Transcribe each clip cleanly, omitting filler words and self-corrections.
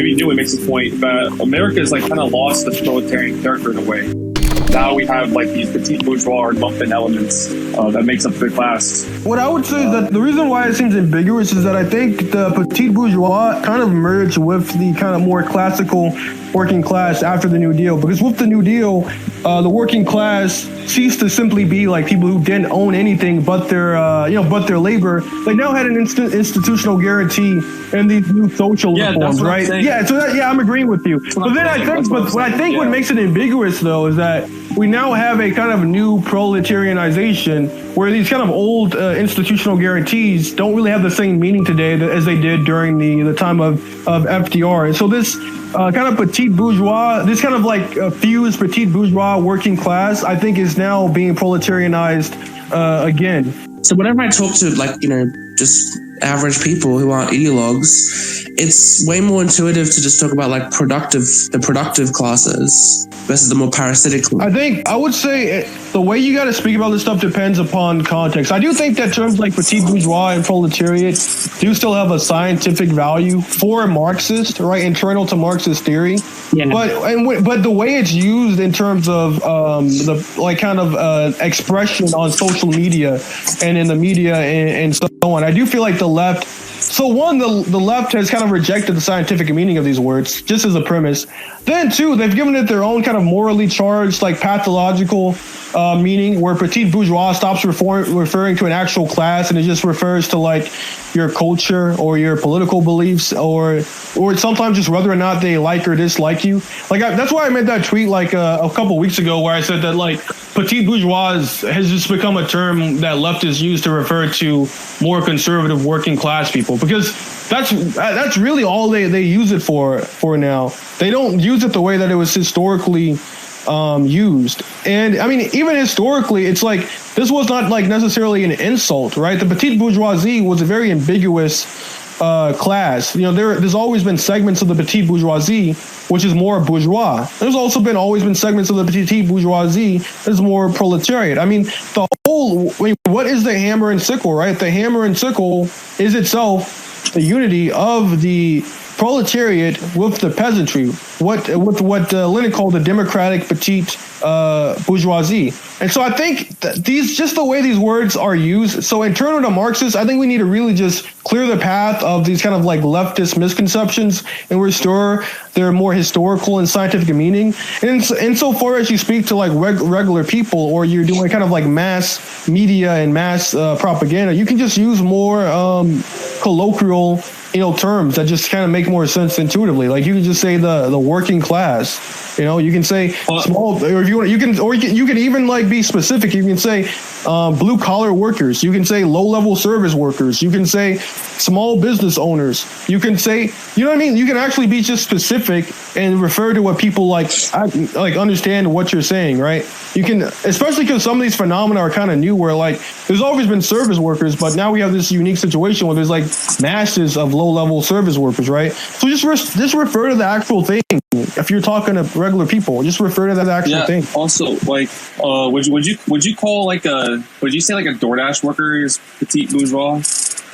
he makes a point that America is like kind of lost the proletarian character in a way. Now we have like these petite bourgeois or lumpen elements that makes up the class. What I would say is that the reason why it seems ambiguous is that I think the petite bourgeois kind of merged with the kind of more classical working class after the New Deal. Because with the New Deal, the working class ceased to simply be like people who didn't own anything but their, but their labor. They now had an institutional guarantee and these new social reforms, right? I'm agreeing with you. But then what makes it ambiguous though is that we now have a kind of new proletarianization where these kind of old institutional guarantees don't really have the same meaning today as they did during the time of FDR. And so this kind of petite bourgeois, this kind of like fused petite bourgeois working class, I think is now being proletarianized again. So whenever I talk to just average people who aren't ideologues, it's way more intuitive to just talk about like the productive classes versus the more parasitic. I would say the way you got to speak about this stuff depends upon context. I do think that terms like petite bourgeois and proletariat do still have a scientific value for a Marxist, right? Internal to Marxist theory. Yeah. But the way it's used in terms of the expression on social media and in the media and so on, I do feel like the left. So one, the left has kind of rejected the scientific meaning of these words, just as a premise. Then two, they've given it their own kind of morally charged, like pathological meaning, where petite bourgeois stops referring to an actual class and it just refers to like your culture or your political beliefs, or sometimes just whether or not they like or dislike you. Like that's why I made that tweet like a couple weeks ago where I said that like petite bourgeois has just become a term that leftists use to refer to more conservative working class people, because that's really all they use it for now. They don't use it the way that it was historically used. And I mean, even historically, it's like this was not like necessarily an insult, right? The petite bourgeoisie was a very ambiguous class. There's always been segments of the petite bourgeoisie which is more bourgeois. There's also always been segments of the petite bourgeoisie that's more proletariat. I mean, what is the hammer and sickle, right? The hammer and sickle is itself the unity of the proletariat with the peasantry, what Lenin called the democratic petite bourgeoisie. And so I think just the way these words are used, so internal to Marxists, I think we need to really just clear the path of these kind of like leftist misconceptions and restore their more historical and scientific meaning. And insofar as you speak to like regular people, or you're doing kind of like mass media and mass propaganda, you can just use more colloquial terms that just kind of make more sense intuitively. Like you can just say the working class. You can say small, or if you want, you can even like be specific. You can say blue collar workers. You can say low level service workers. You can say small business owners. You can say, you know what I mean? You can actually be just specific and refer to what people like understand what you're saying, right? You can, especially because some of these phenomena are kind of new, where like there's always been service workers, but now we have this unique situation where there's like masses of low level service workers, right? So just refer to the actual thing. If you're talking to regular people, just refer to that actual thing. Also, like, would you call would you say like a DoorDash worker is petite bourgeois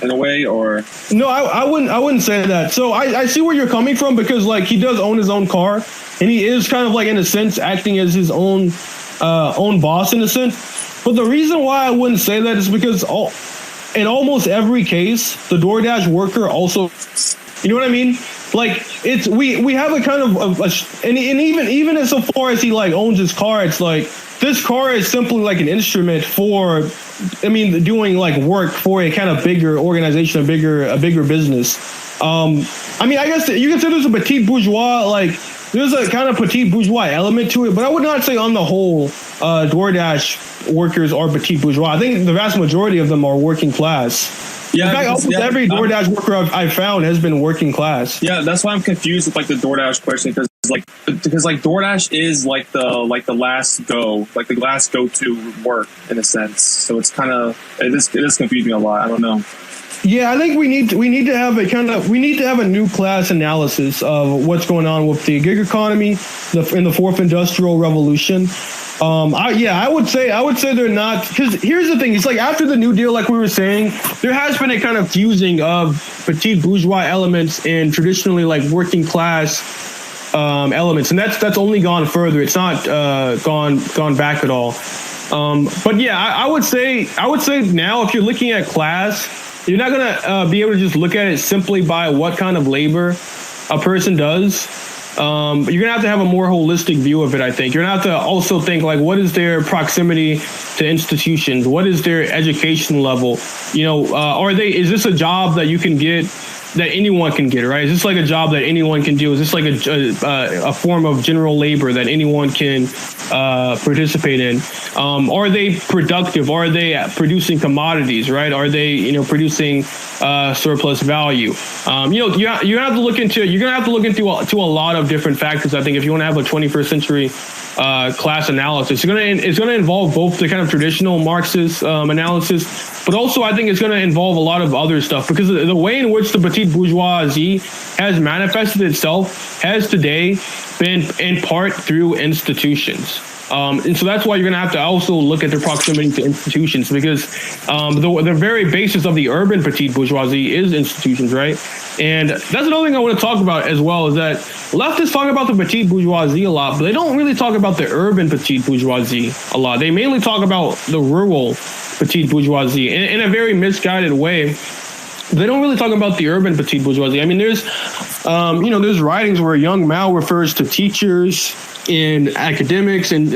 in a way, or no? I wouldn't say that. So I see where you're coming from, because like he does own his own car, and he is kind of like in a sense acting as his own boss in a sense. But the reason why I wouldn't say that is because in almost every case, the DoorDash worker also, you know what I mean? Like it's we have a kind of and even as so far as he like owns his car, it's like this car is simply like an instrument for, doing like work for a kind of bigger organization, a bigger business. I guess you can say there's a petite bourgeois, like there's a kind of petite bourgeois element to it, but I would not say on the whole DoorDash workers are petite bourgeois. I think the vast majority of them are working class. Yeah, in fact, almost every DoorDash worker I've found has been working class. Yeah, that's why I'm confused with like the DoorDash question, because DoorDash is like the last go to work in a sense. So it's kind of it is confusing a lot. I don't know. Yeah, I think we need to have a new class analysis of what's going on with the gig economy in the fourth industrial revolution. I would say they're not, because here's the thing. It's like after the New Deal, like we were saying, there has been a kind of fusing of petite bourgeois elements and traditionally like working class elements, and that's only gone further. It's not gone back at all. But yeah, I would say now if you're looking at class, you're not gonna be able to just look at it simply by what kind of labor a person does. You're gonna have to have a more holistic view of it. I think you're gonna have to also think like, what is their proximity to institutions? What is their education level? You know, is this a job that you can get, that anyone can get, right? Is this like a job that anyone can do? Is this like a form of general labor that anyone can participate in? Are they productive? Are they producing commodities, right? Are they, producing surplus value? You're gonna have to look into to a lot of different factors. I think if you want to have a 21st century class analysis, it's gonna involve both the kind of traditional Marxist analysis, but also I think it's gonna involve a lot of other stuff, because the way in which the petite bourgeoisie has manifested itself has today been in part through institutions. And so that's why you're going to have to also look at their proximity to institutions, because the very basis of the urban petite bourgeoisie is institutions, right? And that's another thing I want to talk about as well, is that leftists talk about the petite bourgeoisie a lot, but they don't really talk about the urban petite bourgeoisie a lot. They mainly talk about the rural petite bourgeoisie in a very misguided way. They don't really talk about the urban petite bourgeoisie. I mean, there's writings where Young Mao refers to teachers in academics and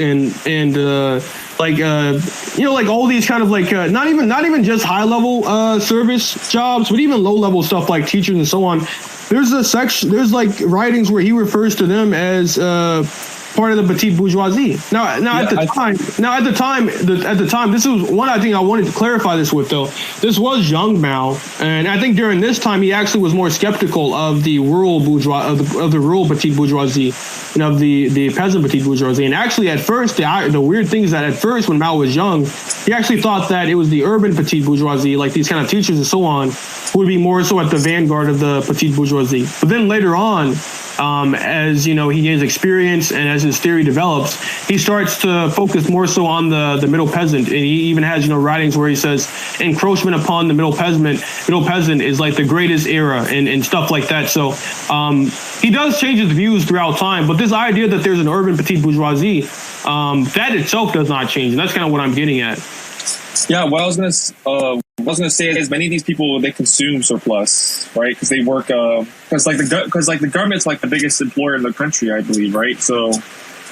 all these kind of like not even just high level service jobs, but even low level stuff like teachers and so on. There's like writings where he refers to them as part of the petite bourgeoisie. At the time, this is one I think I wanted to clarify this with, though. This was Young Mao, and I think during this time he actually was more skeptical of the rural bourgeois, of the rural petite bourgeoisie, and of the peasant petite bourgeoisie. And actually, at first, the weird thing is that at first, when Mao was young, he actually thought that it was the urban petite bourgeoisie, like these kind of teachers and so on, who would be more so at the vanguard of the petite bourgeoisie. But then later on, as he gains experience and as his theory develops, he starts to focus more so on the middle peasant, and he even has writings where he says encroachment upon the middle peasant is like the greatest era and stuff like that. So he does change his views throughout time, but this idea that there's an urban petite bourgeoisie, that itself does not change, and that's kind of what I'm getting at. Yeah, what I was gonna say is many of these people, they consume surplus, right? Because they work because the government's like the biggest employer in the country, I believe, right? So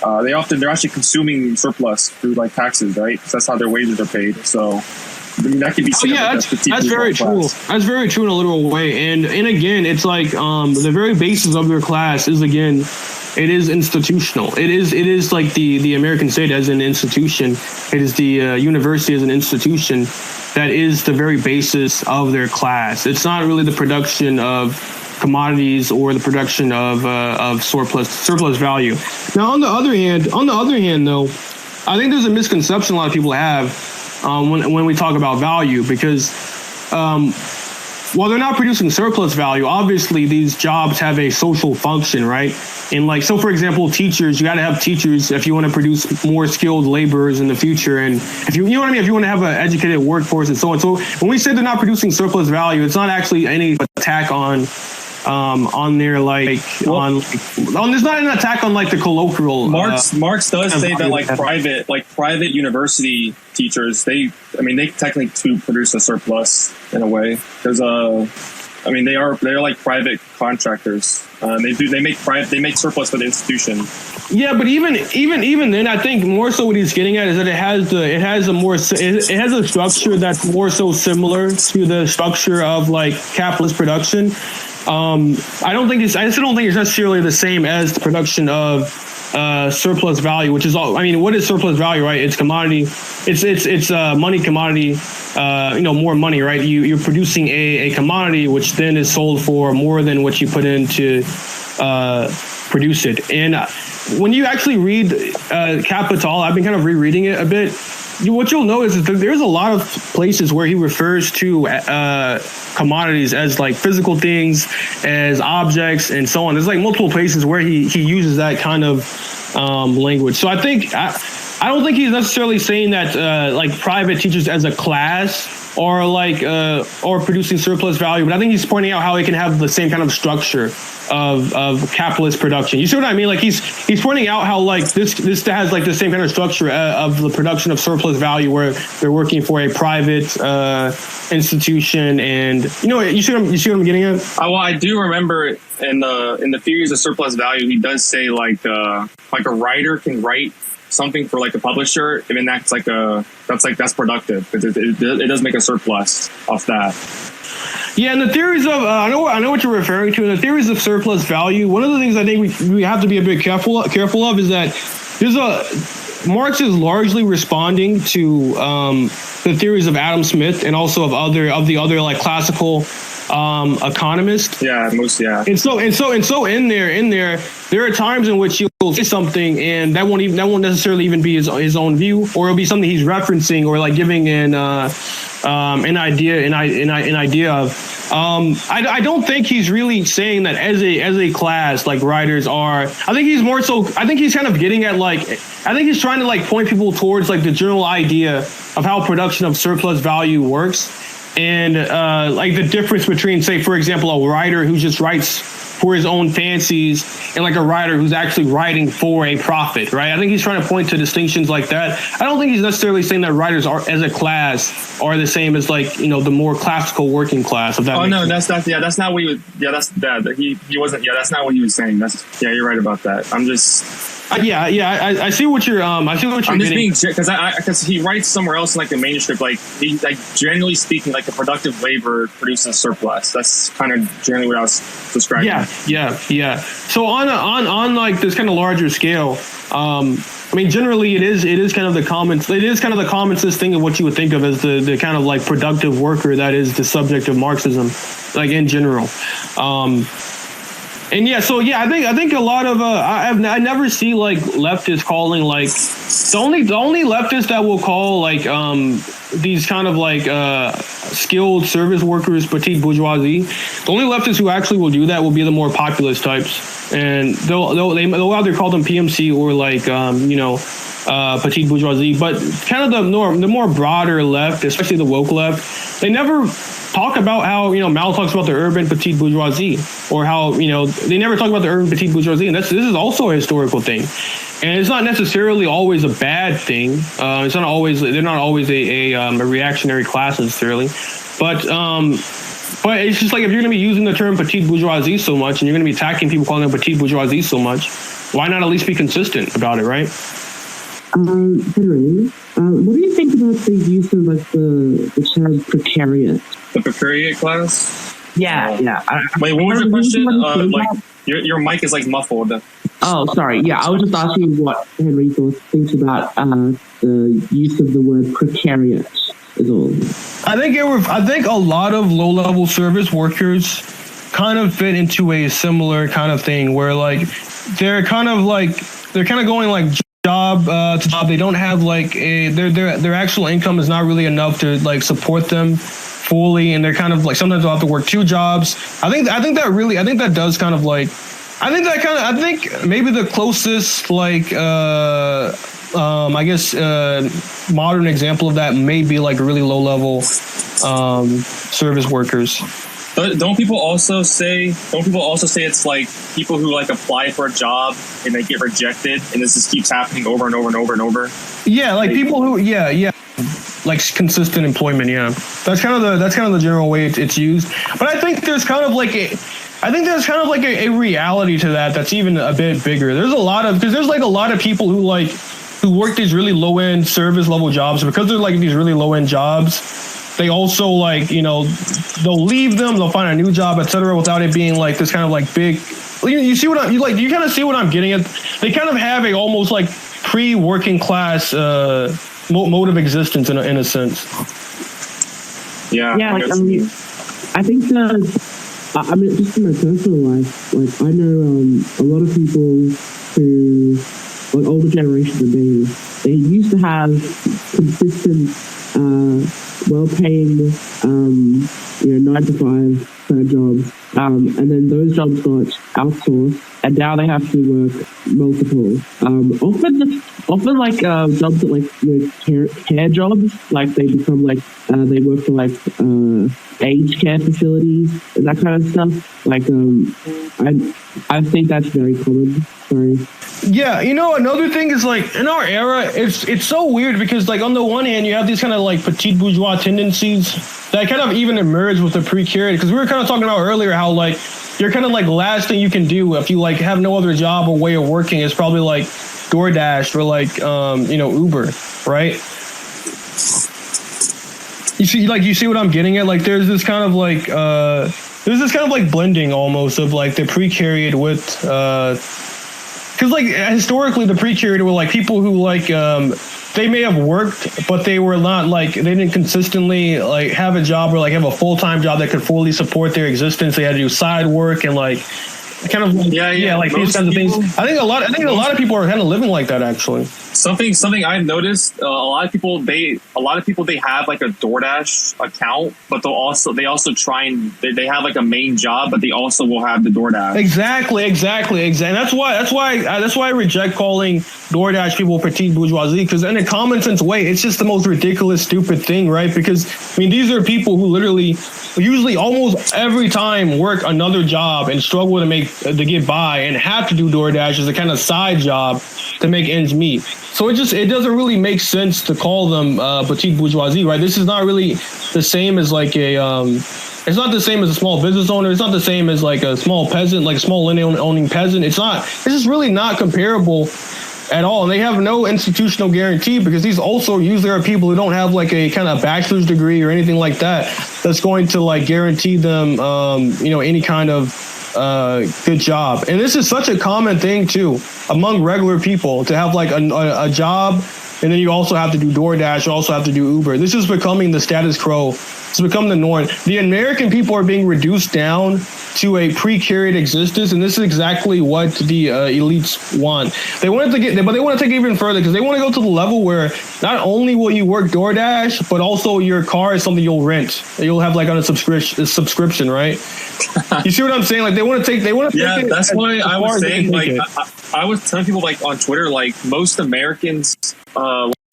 they're actually consuming surplus through like taxes, right? Because that's how their wages are paid. So I mean, that could be seen as that's very true. That's very true in a literal way. And again, it's like the very basis of their class is, again, it is institutional. It is like the American state as an institution. It is the university as an institution that is the very basis of their class. It's not really the production of commodities or the production of surplus value. Now, on the other hand, though, I think there's a misconception a lot of people have when we talk about value, because while they're not producing surplus value, obviously these jobs have a social function, right? And like, so for example, teachers, you got to have teachers if you want to produce more skilled laborers in the future. And if you know what I mean, if you want to have an educated workforce and so on. So when we say they're not producing surplus value, it's not actually any attack on their there's not an attack on like the colloquial. Marx does say that private university teachers, they technically do produce a surplus in a way, because they're like private contractors. They make surplus for the institution. Yeah, but even then, I think more so what he's getting at is that it has a structure that's more so similar to the structure of like capitalist production. I still don't think it's necessarily the same as the production of surplus value, which is all. I mean, what is surplus value, right? It's commodity. It's money, commodity. More money, right? You're producing a commodity which then is sold for more than what you put in to produce it. And when you actually read Capital, I've been kind of rereading it a bit. what you'll notice is that there's a lot of places where he refers to commodities as like physical things, as objects, and so on. There's like multiple places where he uses that kind of language. So I don't think he's necessarily saying that like private teachers as a class are like or producing surplus value, but I think he's pointing out how it can have the same kind of structure of capitalist production. You see what I mean? Like he's pointing out how like this has like the same kind of structure of the production of surplus value, where they're working for a private institution, and you see what I'm getting at? Well, I do remember in the theories of surplus value, he does say like a writer can write something for like a publisher, and then that's productive, because it does make a surplus off that. Yeah, and the theories of I know what you're referring to. In the theories of surplus value, one of the things I think we have to be a bit careful of is that Marx is largely responding to the theories of Adam Smith and also of the other like classical economists. Yeah, most. Yeah. And so in there are times in which you'll say something and that won't necessarily even be his own view, or it'll be something he's referencing or like giving an idea of. I don't think he's really saying that as a class, like writers are. I think he's kind of getting at like, I think he's trying to like point people towards like the general idea of how production of surplus value works, and like the difference between, say, for example, a writer who just writes for his own fancies and like a writer who's actually writing for a profit, right? I think he's trying to point to distinctions like that. I don't think he's necessarily saying that writers are, as a class, are the same as like, the more classical working class. That's not what he was. Yeah, he wasn't. Yeah, that's not what he was saying. You're right about that. I'm just. I see what you're. I see what you're. I'm just being, because he writes somewhere else in like the manuscript, like he, like generally speaking, like a productive labor produces surplus. That's kind of generally what I was describing. Yeah. So on like this kind of larger scale, I mean, generally it is kind of the commonest thing of what you would think of as the kind of like productive worker that is the subject of Marxism, like in general. And I think a lot of I never see like leftists calling like the only leftist that will call like these kind of like skilled service workers petite bourgeoisie. The only leftists who actually will do that will be the more populist types, and they'll either call them PMC or like petite bourgeoisie. But kind of the more broader left, especially the woke left, they never talk about how Mao talks about the urban petite bourgeoisie, or how they never talk about the urban petite bourgeoisie, and this is also a historical thing, and it's not necessarily always a bad thing. It's not always they're not always a reactionary class necessarily, but it's just like if you're going to be using the term petite bourgeoisie so much, and you're going to be attacking people calling them petite bourgeoisie so much, why not at least be consistent about it, right? Henry, what do you think about the use of like the term precariat? The precariat class? Yeah. Wait, what was your question? Like your mic is like muffled. Oh, sorry. Yeah, I was just asking what Henry thinks about the use of the word precariat is all. I think a lot of low-level service workers kind of fit into a similar kind of thing where like they're kind of going like job to job. They don't have like their actual income is not really enough to like support them fully, and they're kind of like sometimes they'll have to work two jobs. I think that does kind of like I think maybe the closest like I guess modern example of that may be like really low level service workers. But don't people also say it's like people who like apply for a job and they get rejected, and this just keeps happening over and over and over and over? Yeah, like people who like consistent employment. Yeah, that's kind of the general way it's used. But I think there's kind of like a reality to that that's even a bit bigger. There's a lot of people who work these really low end service level jobs, because they're like these really low end jobs. They also like, they'll leave them, they'll find a new job, etc., without it being like this kind of like big. You see what you kind of see what I'm getting at? They kind of have a almost like pre-working class mode of existence in a sense. Yeah. Like, I think just in my personal life, like I know a lot of people who, like older generations of me, they used to have consistent, well-paying, 9-to-5 kind of jobs. And then those jobs got outsourced, and now they have to work multiple. Often like jobs that like care jobs, like they become like they work for like aged care facilities and that kind of stuff. Like I think that's very common. Sorry. Yeah, another thing is like in our era, it's so weird because like on the one hand you have these kind of like petite bourgeois tendencies that kind of even emerge with the precariat, because we were kind of talking about earlier how like you're kind of like last thing you can do if you like have no other job or way of working is probably like DoorDash or like Uber, right? You see what I'm getting at? Like there's this kind of like blending almost of like the precariat with because like historically the precariat were like people who like they may have worked, but they were not like they didn't consistently like have a job or like have a full-time job that could fully support their existence. They had to do side work and like kind of like these kinds of things. I think a lot of people are kind of living like that actually. Something I've noticed, a lot of people they have like a DoorDash account, but they also try and they have like a main job, but they also will have the DoorDash. Exactly. And that's why I reject calling DoorDash people petite bourgeoisie, because in a common sense way, it's just the most ridiculous, stupid thing, right? Because I mean, these are people who literally, usually almost every time work another job and struggle to get by and have to do DoorDash as a kind of side job to make ends meet. So it doesn't really make sense to call them petite bourgeoisie, right? This is not really the same as like it's not the same as a small business owner. It's not the same as like a small peasant, like a small land owning peasant. It's just really not comparable at all. And they have no institutional guarantee because these also usually are people who don't have like a kind of bachelor's degree or anything like that that's going to like guarantee them, any kind of good job. And this is such a common thing too among regular people to have like a job, and then you also have to do DoorDash, you also have to do Uber. This is becoming the status quo. It's become the norm. The American people are being reduced down to a precariat existence, and this is exactly what the elites want. They want to take it even further because they want to go to the level where not only will you work DoorDash, but also your car is something you'll rent. You'll have like on a subscription, right? You see what I'm saying? Like they want to take. Yeah, that's why I was saying. Like I was telling people like on Twitter, like most Americans.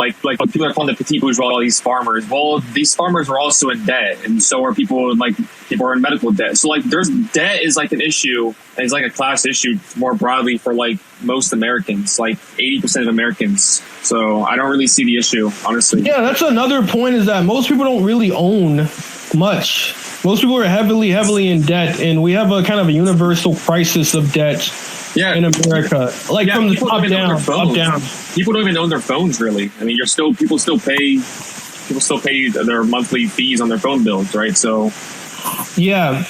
Like people are calling the petite bourgeois these farmers. Well, these farmers are also in debt, and so are people. Like people are in medical debt. So like there's debt is like an issue, and it's like a class issue more broadly for like most Americans, like 80% of Americans. So I don't really see the issue, honestly. Yeah, that's another point, is that most people don't really own much. Most people are heavily in debt, and we have a kind of a universal crisis of debt. Yeah, in America, like from the top down. People don't even own their phones, really. I mean, people still pay their monthly fees on their phone bills, right? So, yeah.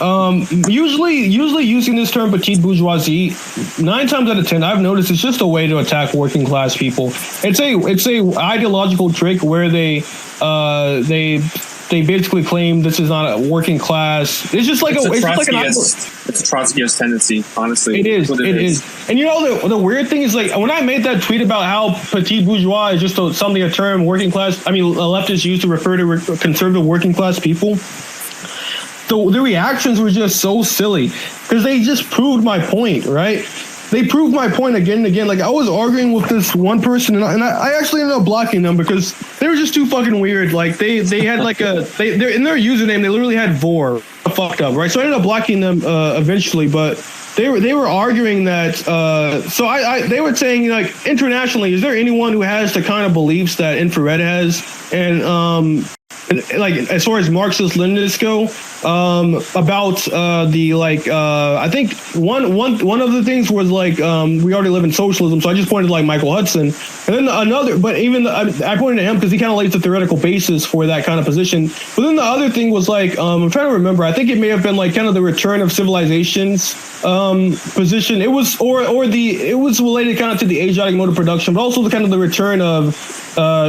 Usually using this term petite bourgeoisie, 9 times out of 10, I've noticed it's just a way to attack working class people. It's a ideological trick where they basically claim this is not a working class. It's just like it's a Trotskyist tendency, honestly. It is. And the weird thing is, like, when I made that tweet about how petite bourgeois is just a term working class, leftists use to refer to conservative working class people, the reactions were just so silly because they just proved my point, right? They proved my point again and again. Like, I was arguing with this one person, and I actually ended up blocking them because they were just too fucking weird. Like, they had like they're in their username, they literally had vor fucked up, right? So I ended up blocking them eventually, but they were arguing that. So they were saying, like, internationally, is there anyone who has the kind of beliefs that Infrared has, and like as far as Marxist Leninists go, about I think one of the things was like we already live in socialism, so I just pointed to like Michael Hudson, and then another, but even I pointed to him because he kind of lays the theoretical basis for that kind of position. But then the other thing was like I'm trying to remember. I think it may have been like kind of the return of civilizations position. It was it was related kind of to the Asiatic mode of production, but also the kind of the return of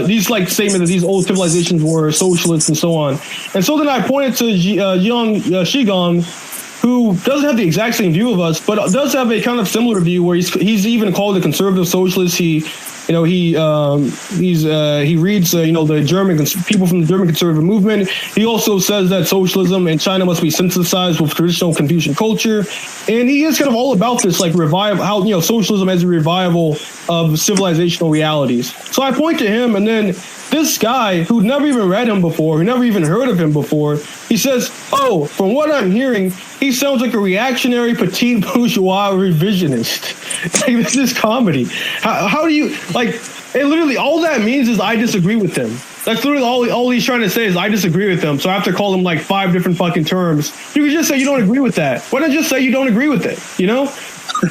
these like statement that these old civilizations were socialist and so on. And so then I pointed to Jiang Shigong, who doesn't have the exact same view of us, but does have a kind of similar view where he's even called a conservative socialist. He he reads the German people from the German conservative movement. He also says that socialism in China must be synthesized with traditional Confucian culture, and he is kind of all about this like revival, how socialism as a revival of civilizational realities. So I point to him, and then this guy who'd never even read him before, who never even heard of him before, he says, "Oh, from what I'm hearing, he sounds like a reactionary petite bourgeois revisionist." Like, this is comedy. How do you like? It literally all that means is I disagree with him. That's literally all he's trying to say is I disagree with him. So I have to call him like 5 different fucking terms. You can just say you don't agree with that. Why not just say you don't agree with it?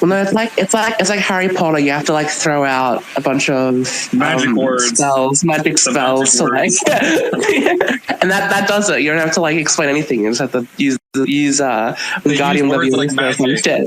Well, no, it's like Harry Potter. You have to like throw out a bunch of magic words, magic spells, to like, and that does it. You don't have to like explain anything. You just have to use Guardian Leviosa instead.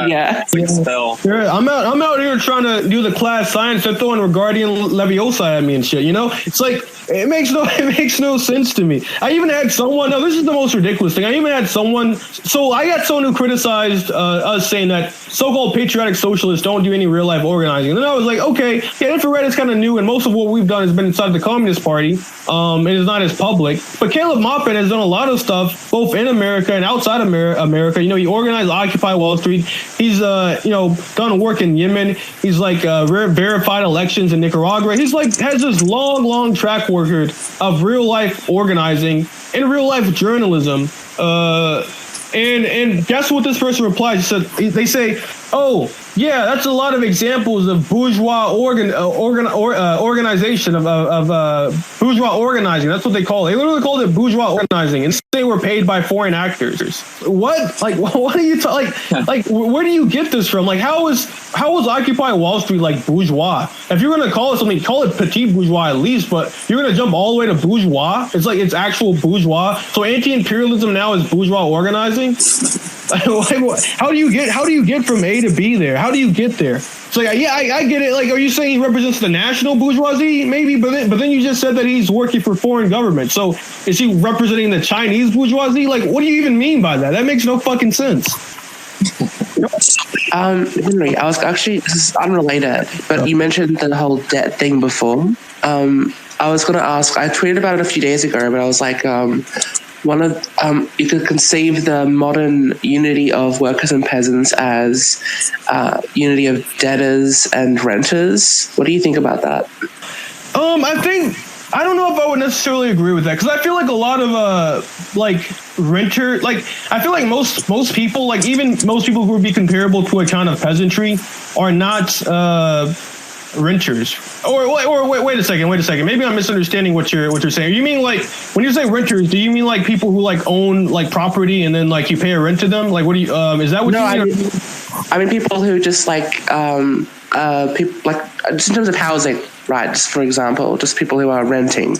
Yeah. It's like a spell. Yeah, I'm out here trying to do the class science. They're throwing Guardian Leviosa at me and shit. It's like it makes no sense to me. I even had someone. No, this is the most ridiculous thing. I even had someone. So I got someone who criticized us saying that so-called patriotic socialists don't do any real life organizing. And then I was like, okay, yeah, infrared is kind of new, and most of what we've done has been inside the Communist Party. It is not as public. But Caleb Maupin has done a lot of stuff, both in America and outside America. He organized Occupy Wall Street. He's done work in Yemen. He's like verified elections in Nicaragua. He's like has this long track record of real life organizing and real life journalism. And guess what this person replies? They say, "Oh, yeah, that's a lot of examples of bourgeois organization of bourgeois organizing." That's what they call it. They literally called it bourgeois organizing, and they were paid by foreign actors. What? Like, what are you like? Where do you get this from? Like, how was Occupy Wall Street like bourgeois? If you're gonna call it something, call it petite bourgeois at least. But you're gonna jump all the way to bourgeois. It's like it's actual bourgeois. So anti-imperialism now is bourgeois organizing. How do you get from A to B there? How do you get there? So yeah, I get it. Like, are you saying he represents the national bourgeoisie? Maybe, but then you just said that he's working for foreign government. So is he representing the Chinese bourgeoisie? Like, what do you even mean by that? That makes no fucking sense. Henry, I was actually, this is unrelated, but you mentioned the whole debt thing before. I was going to ask, I tweeted about it a few days ago, but I was like, you could conceive the modern unity of workers and peasants as unity of debtors and renters. What do you think about that? I don't know if I would necessarily agree with that, because I feel like a lot of renter, like I feel like most people, like even most people who would be comparable to a kind of peasantry, are not renters. Or wait a second. Maybe I'm misunderstanding what you're saying. You mean like when you say renters, do you mean like people who like own like property and then like you pay a rent to them? Like what do you is that what you mean? I mean people who just like people like just in terms of housing, right? Just for example, just people who are renting.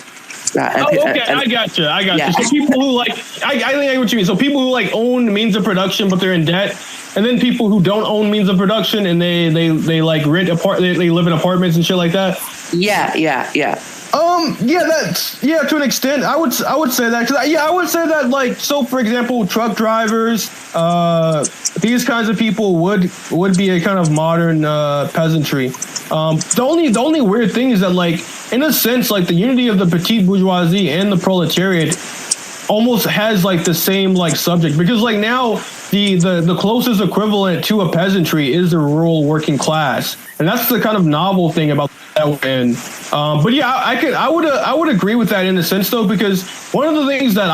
I got you. Yeah. So people who like, I think I know what you mean. So people who like own means of production, but they're in debt, and then people who don't own means of production and they like rent they live in apartments and shit like that. Yeah. To an extent, I would say that, because I would say that, like, so for example, truck drivers, these kinds of people would be a kind of modern peasantry. The only weird thing is that, like, in a sense, like the unity of the petite bourgeoisie and the proletariat almost has like the same like subject, because like now the closest equivalent to a peasantry is the rural working class, and that's the kind of novel thing about that. And but yeah, I would agree with that in a sense though, because one of the things that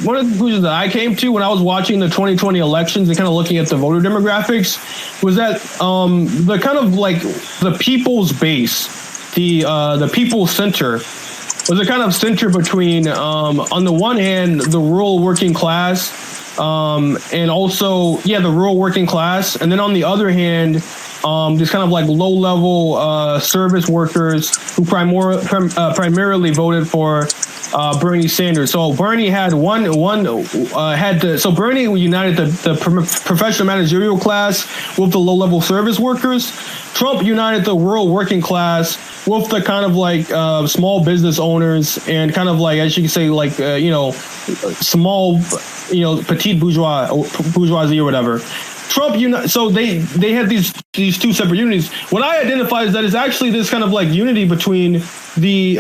one of the conclusions that I came to when I was watching the 2020 elections and kind of looking at the voter demographics was that the kind of like the people's base, the people's center, was a kind of center between, on the one hand, the rural working class, and also, the rural working class, and then on the other hand, these kind of like low-level service workers who primarily voted for Bernie Sanders. So Bernie had so Bernie united the professional managerial class with the low-level service workers. Trump united the rural working class with the kind of like small business owners and kind of like, as you can say, like small, petite bourgeoisie or whatever. So they had these two separate unities. What I identify is that it's actually this kind of like unity between the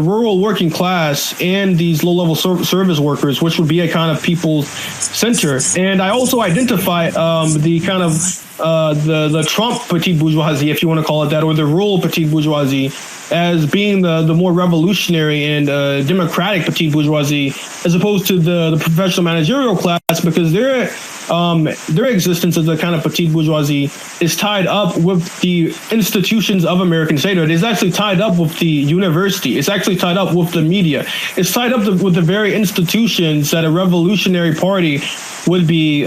rural working class and these low-level service workers, which would be a kind of people's center. And I also identify the kind of the Trump petite bourgeoisie, if you want to call it that, or the rural petite bourgeoisie, as being the more revolutionary and democratic petite bourgeoisie, as opposed to the professional managerial class, because their existence as a kind of petite bourgeoisie is tied up with the institutions of American statehood. It's actually tied up with the university. It's actually tied up with the media. It's tied up with the very institutions that a revolutionary party would be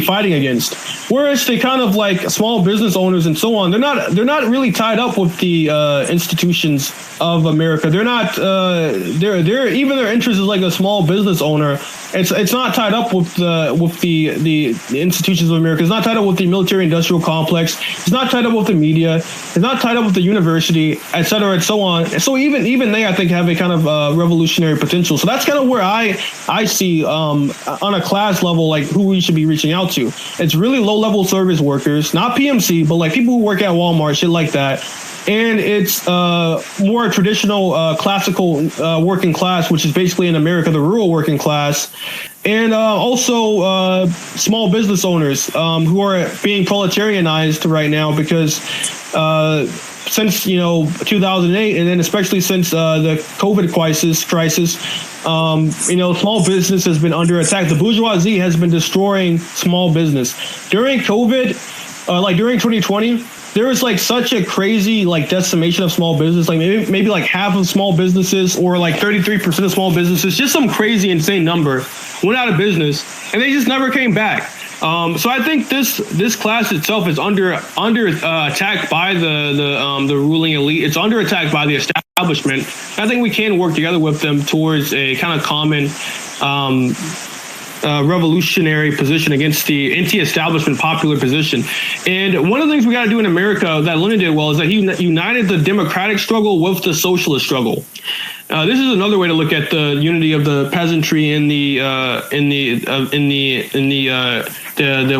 fighting against. Whereas they kind of like small business owners and so on, they're not really tied up with the institutions of America. They're not. They're even their interest is like a small business owner. It's not tied up with the institutions of America. It's not tied up with the military-industrial complex. It's not tied up with the media. It's not tied up with the university, et cetera, and so on. And so even they, I think, have a kind of revolutionary potential. So that's kind of where I see on a class level, like who we should be reaching out to. It's really low-level service workers, not PMC, but like people who work at Walmart, shit like that. And it's more traditional classical working class, which is basically in America, the rural working class. And also small business owners who are being proletarianized right now because since 2008, and then especially since the COVID crisis, small business has been under attack. The bourgeoisie has been destroying small business during COVID, during 2020. There was like such a crazy like decimation of small business, like maybe like half of small businesses or like 33% of small businesses, just some crazy insane number, went out of business, and they just never came back. So I think this class itself is under attack by the ruling elite. It's under attack by the establishment. I think we can work together with them towards a kind of common revolutionary position against the anti-establishment popular position. And one of the things we got to do in America that Lenin did well is that he united the democratic struggle with the socialist struggle. This is another way to look at the unity of the peasantry and the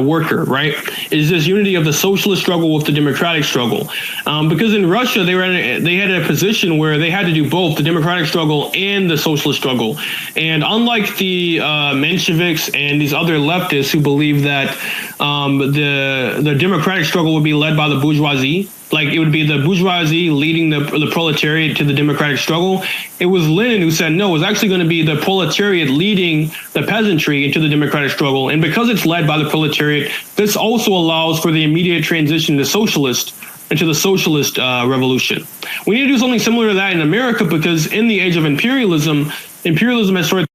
worker, right? Is this unity of the socialist struggle with the democratic struggle? Because in Russia they had a position where they had to do both the democratic struggle and the socialist struggle. And unlike the Mensheviks and these other leftists who believe that the democratic struggle would be led by the bourgeoisie, like it would be the bourgeoisie leading the proletariat to the democratic struggle. It was Lenin who said, no, it's actually going to be the proletariat leading the peasantry into the democratic struggle. And because it's led by the proletariat, this also allows for the immediate transition to into the socialist revolution. We need to do something similar to that in America, because in the age of imperialism has started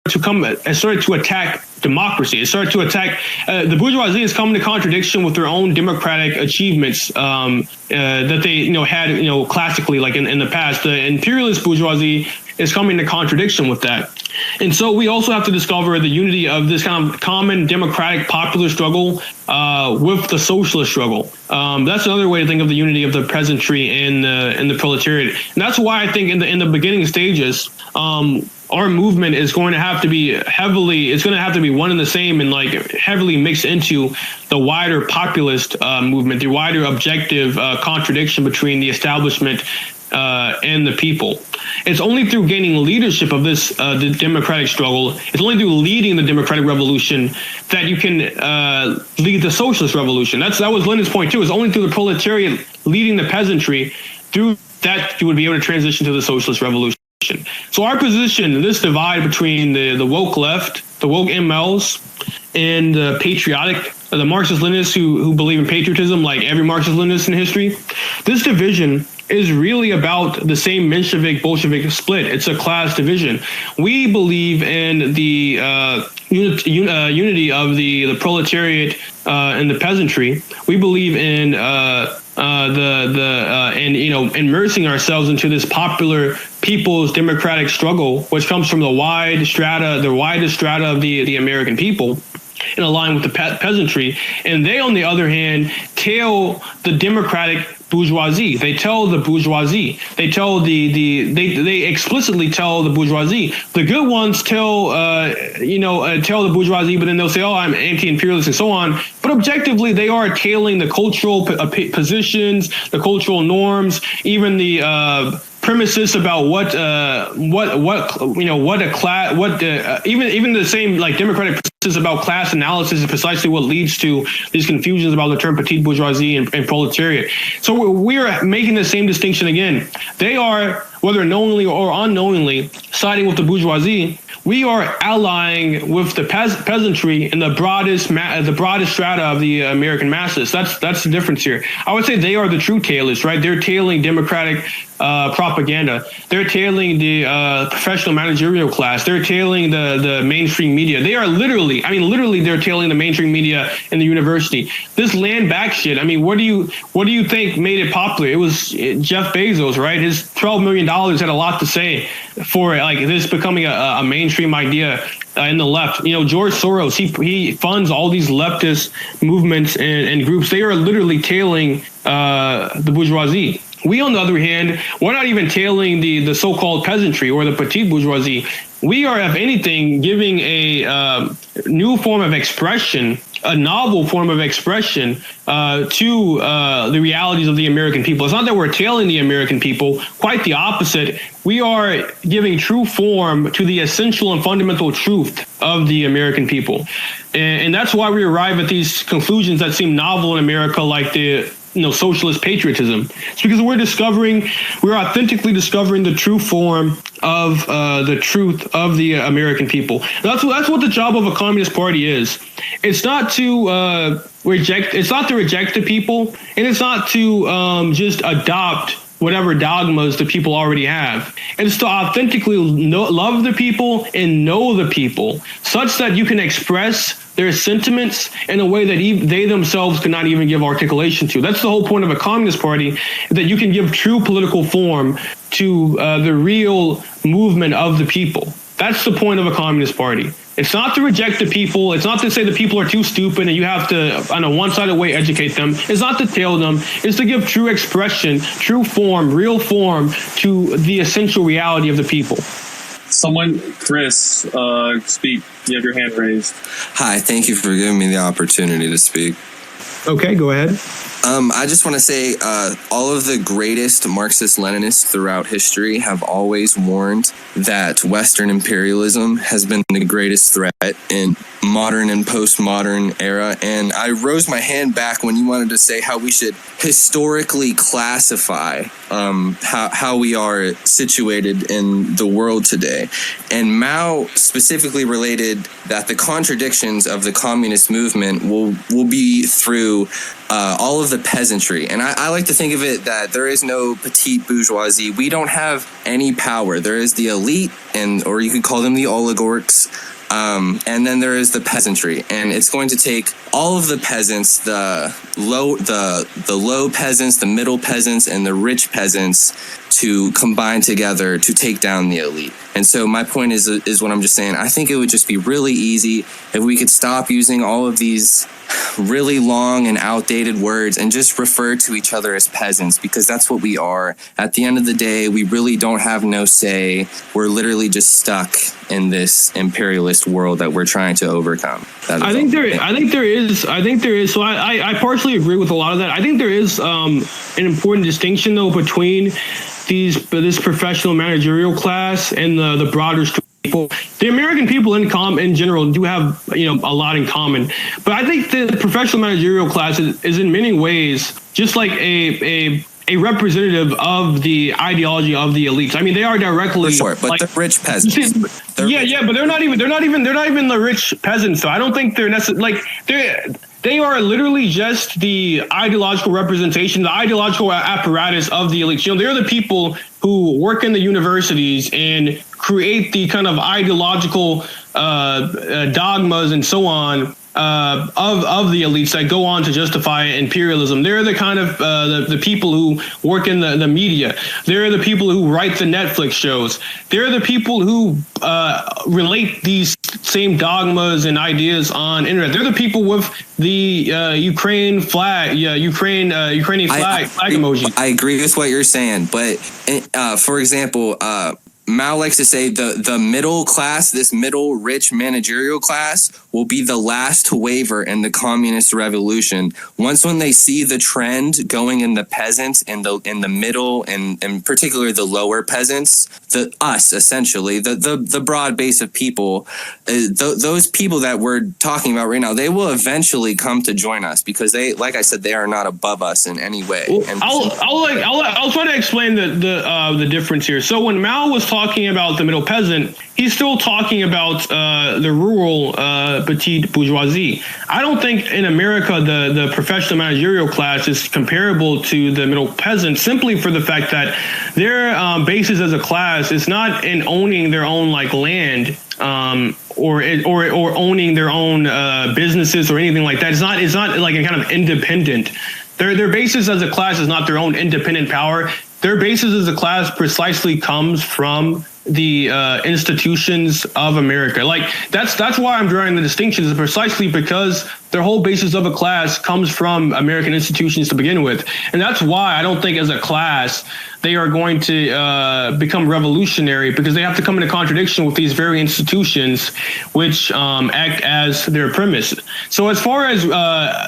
to attack democracy. It started to attack the bourgeoisie has come into contradiction with their own democratic achievements that they had classically, like in the past. The imperialist bourgeoisie is coming into contradiction with that. And so we also have to discover the unity of this kind of common democratic popular struggle with the socialist struggle. That's another way to think of the unity of the peasantry and the proletariat. And that's why I think in the beginning stages, our movement is going to have to be one and the same, and like heavily mixed into the wider populist movement, the wider objective contradiction between the establishment and the people. It's only through gaining leadership of this the democratic struggle, it's only through leading the democratic revolution that you can lead the socialist revolution. That was Lenin's point too. It's only through the proletariat leading the peasantry, through that you would be able to transition to the socialist revolution. So our position, this divide between the woke left, the woke MLs, and the patriotic, the Marxist-Leninists who believe in patriotism, like every Marxist-Leninist in history, this division is really about the same Menshevik-Bolshevik split. It's a class division. We believe in the unity of the proletariat and the peasantry. We believe in immersing ourselves into this popular people's democratic struggle, which comes from the widest strata of the American people, and align with the peasantry. And they, on the other hand, tail the democratic bourgeoisie. They tell the bourgeoisie. They tell they explicitly tell the bourgeoisie. The good ones tell tell the bourgeoisie, but then they'll say, "Oh, I'm anti-imperialist" and so on. But objectively, they are tailing the cultural positions, the cultural norms, even the premises about even the same like democratic premises about class analysis is precisely what leads to these confusions about the term petite bourgeoisie and proletariat. So we are making the same distinction again. They are, whether knowingly or unknowingly, siding with the bourgeoisie. We are allying with the peasantry in the broadest strata of the American masses. That's the difference here. I would say they are the true tailors, right? They're tailing democratic propaganda. They're tailing the professional managerial class. They're tailing the mainstream media. They are literally, they're tailing the mainstream media in the university. This land back shit. I mean, what do you think made it popular? It was Jeff Bezos, right? His $12 million had a lot to say for like this becoming a mainstream idea in the left. George Soros, he funds all these leftist movements and groups. They are literally tailing the bourgeoisie. We, on the other hand, we're not even tailing the so-called peasantry or the petite bourgeoisie. We are, if anything, giving a new form of expression, a novel form of expression to the realities of the American people. It's not that we're tailing the American people, quite the opposite. We are giving true form to the essential and fundamental truth of the American people. And that's why we arrive at these conclusions that seem novel in America, like the socialist patriotism. It's because we're authentically discovering the true form of the truth of the American people. That's what the job of a communist party is. It's not to reject the people, and it's not to just adopt whatever dogmas the people already have. It's to authentically love the people and know the people, such that you can express their sentiments in a way that they themselves could not even give articulation to. That's the whole point of a communist party, that you can give true political form to the real movement of the people. That's the point of a communist party. It's not to reject the people. It's not to say the people are too stupid and you have to, in a one-sided way, educate them. It's not to tail them. It's to give true expression, true form, real form to the essential reality of the people. Chris, speak. You have your hand raised. Hi, thank you for giving me the opportunity to speak. Okay, go ahead. I just want to say all of the greatest Marxist-Leninists throughout history have always warned that Western imperialism has been the greatest threat in modern and postmodern era. And I rose my hand back when you wanted to say how we should historically classify how we are situated in the world today. And Mao specifically related that the contradictions of the communist movement will be through all of the peasantry. And I like to think of it that there is no petite bourgeoisie. We don't have any power. There is the elite, or you could call them the oligarchs. And then there is the peasantry, and it's going to take all of the peasants, the low peasants, the middle peasants, and the rich peasants to combine together to take down the elite. And so my point is what I'm just saying. I think it would just be really easy if we could stop using all of these really long and outdated words and just refer to each other as peasants, because that's what we are. At the end of the day, we really don't have no say. We're literally just stuck in this imperialist world that we're trying to overcome. I think there is. So I partially agree with a lot of that. I think there is an important distinction though between this professional managerial class and the broader people. The American people in general do have a lot in common, but I think the professional managerial class is in many ways just like a representative of the ideology of the elites. I mean, they are directly for sure, but like, the rich peasants. But they're not even the rich peasants. So I don't think they're necessarily they are literally just the ideological representation, the ideological apparatus of the elites. They're the people who work in the universities and create the kind of ideological dogmas and so on of the elites that go on to justify imperialism. They're the kind of the people who work in the media. They're the people who write the Netflix shows. They're the people who relate these same dogmas and ideas on internet. They're the people with the Ukraine flag, Ukrainian flag emoji. I agree with what you're saying, but for example, Mao likes to say the middle class, this middle rich managerial class, will be the last to waver in the communist revolution. Once when they see the trend going in the peasants in the middle and in particular the lower peasants, essentially the broad base of people, those people that we're talking about right now, they will eventually come to join us because they, like I said, they are not above us in any way. Well, I'll try to explain the difference here. So when Mao was talking about the middle peasant, he's still talking about the rural petite bourgeoisie. I don't think in America the professional managerial class is comparable to the middle peasant simply for the fact that their basis as a class is not in owning their own land or owning their own businesses or anything like that. It's not like a kind of independent. Their basis as a class is not their own independent power. Their basis as a class precisely comes from the institutions of America. That's why I'm drawing the distinctions, precisely because their whole basis of a class comes from American institutions to begin with. And that's why I don't think as a class they are going to become revolutionary, because they have to come into contradiction with these very institutions which act as their premise. So as far as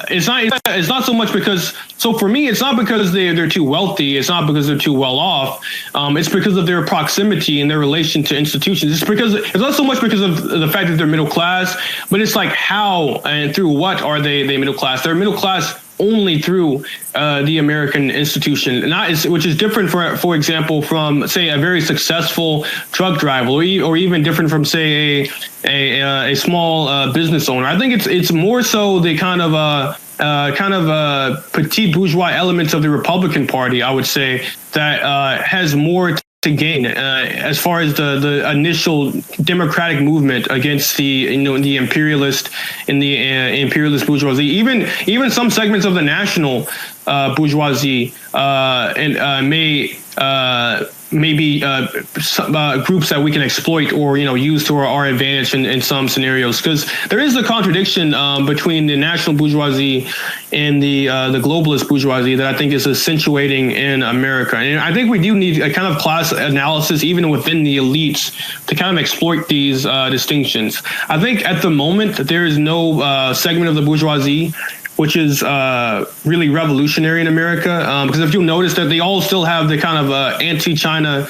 it's not so much because, so for me, it's not because they're too wealthy. It's not because they're too well off. It's because of their proximity and their relation to institutions. It's not so much because of the fact that they're middle class, but it's like how and through what are they middle class? They're middle class only through the American institution, which is different, for example, from say a very successful truck driver, or even different from say a small business owner. I think it's more so the kind of petite bourgeois elements of the Republican Party, I would say, that has more to gain as far as the initial democratic movement against the imperialist and the imperialist bourgeoisie. Even some segments of the national bourgeoisie maybe groups that we can exploit or use to our advantage in some scenarios, because there is a contradiction between the national bourgeoisie and the globalist bourgeoisie that I think is accentuating in America. And I think we do need a kind of class analysis even within the elites to kind of exploit these distinctions. I think at the moment there is no segment of the bourgeoisie which is really revolutionary in America, because if you'll notice that they all still have the kind of anti-China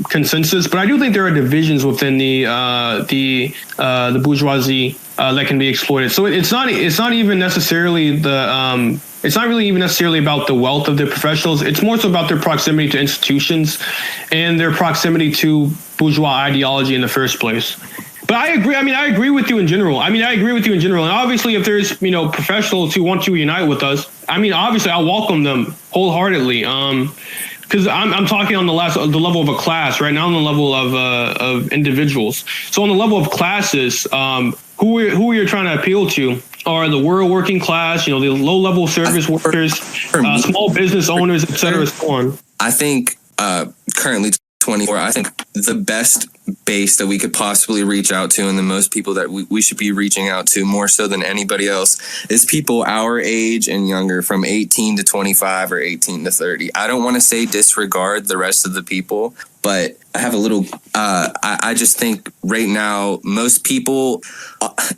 consensus, but I do think there are divisions within the bourgeoisie that can be exploited. So it's not even necessarily it's not really even necessarily about the wealth of the professionals. It's more so about their proximity to institutions and their proximity to bourgeois ideology in the first place. But I agree. I agree with you in general. And obviously, if there's, professionals who want to unite with us, obviously, I'll welcome them wholeheartely. Because I'm talking on the level of a class right now, on the level of individuals. So on the level of classes, who we are trying to appeal to are the rural working class, the low level service workers, small business owners, et cetera, so on. I think currently 24, I think the best base that we could possibly reach out to, and the most people that we should be reaching out to more so than anybody else, is people our age and younger, from 18 to 25 or 18 to 30. I don't want to say disregard the rest of the people, but I have a little, I just think right now, most people,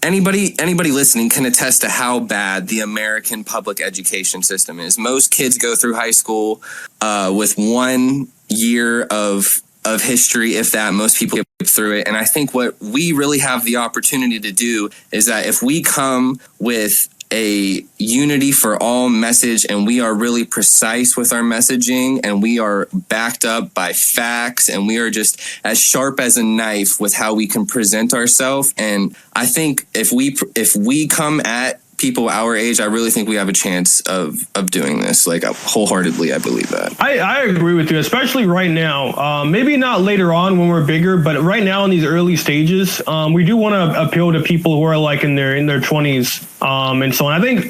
anybody listening can attest to how bad the American public education system is. Most kids go through high school with 1 year of history, if that. Most people get through it. And I think what we really have the opportunity to do is that if we come with a unity for all message, and we are really precise with our messaging, and we are backed up by facts, and we are just as sharp as a knife with how we can present ourselves. And I think if we come at people our age, I really think we have a chance of doing this. Wholeheartedly, I believe that. I agree with you, especially right now. Maybe not later on when we're bigger, but right now in these early stages, we do want to appeal to people who are in their 20s and so on. I think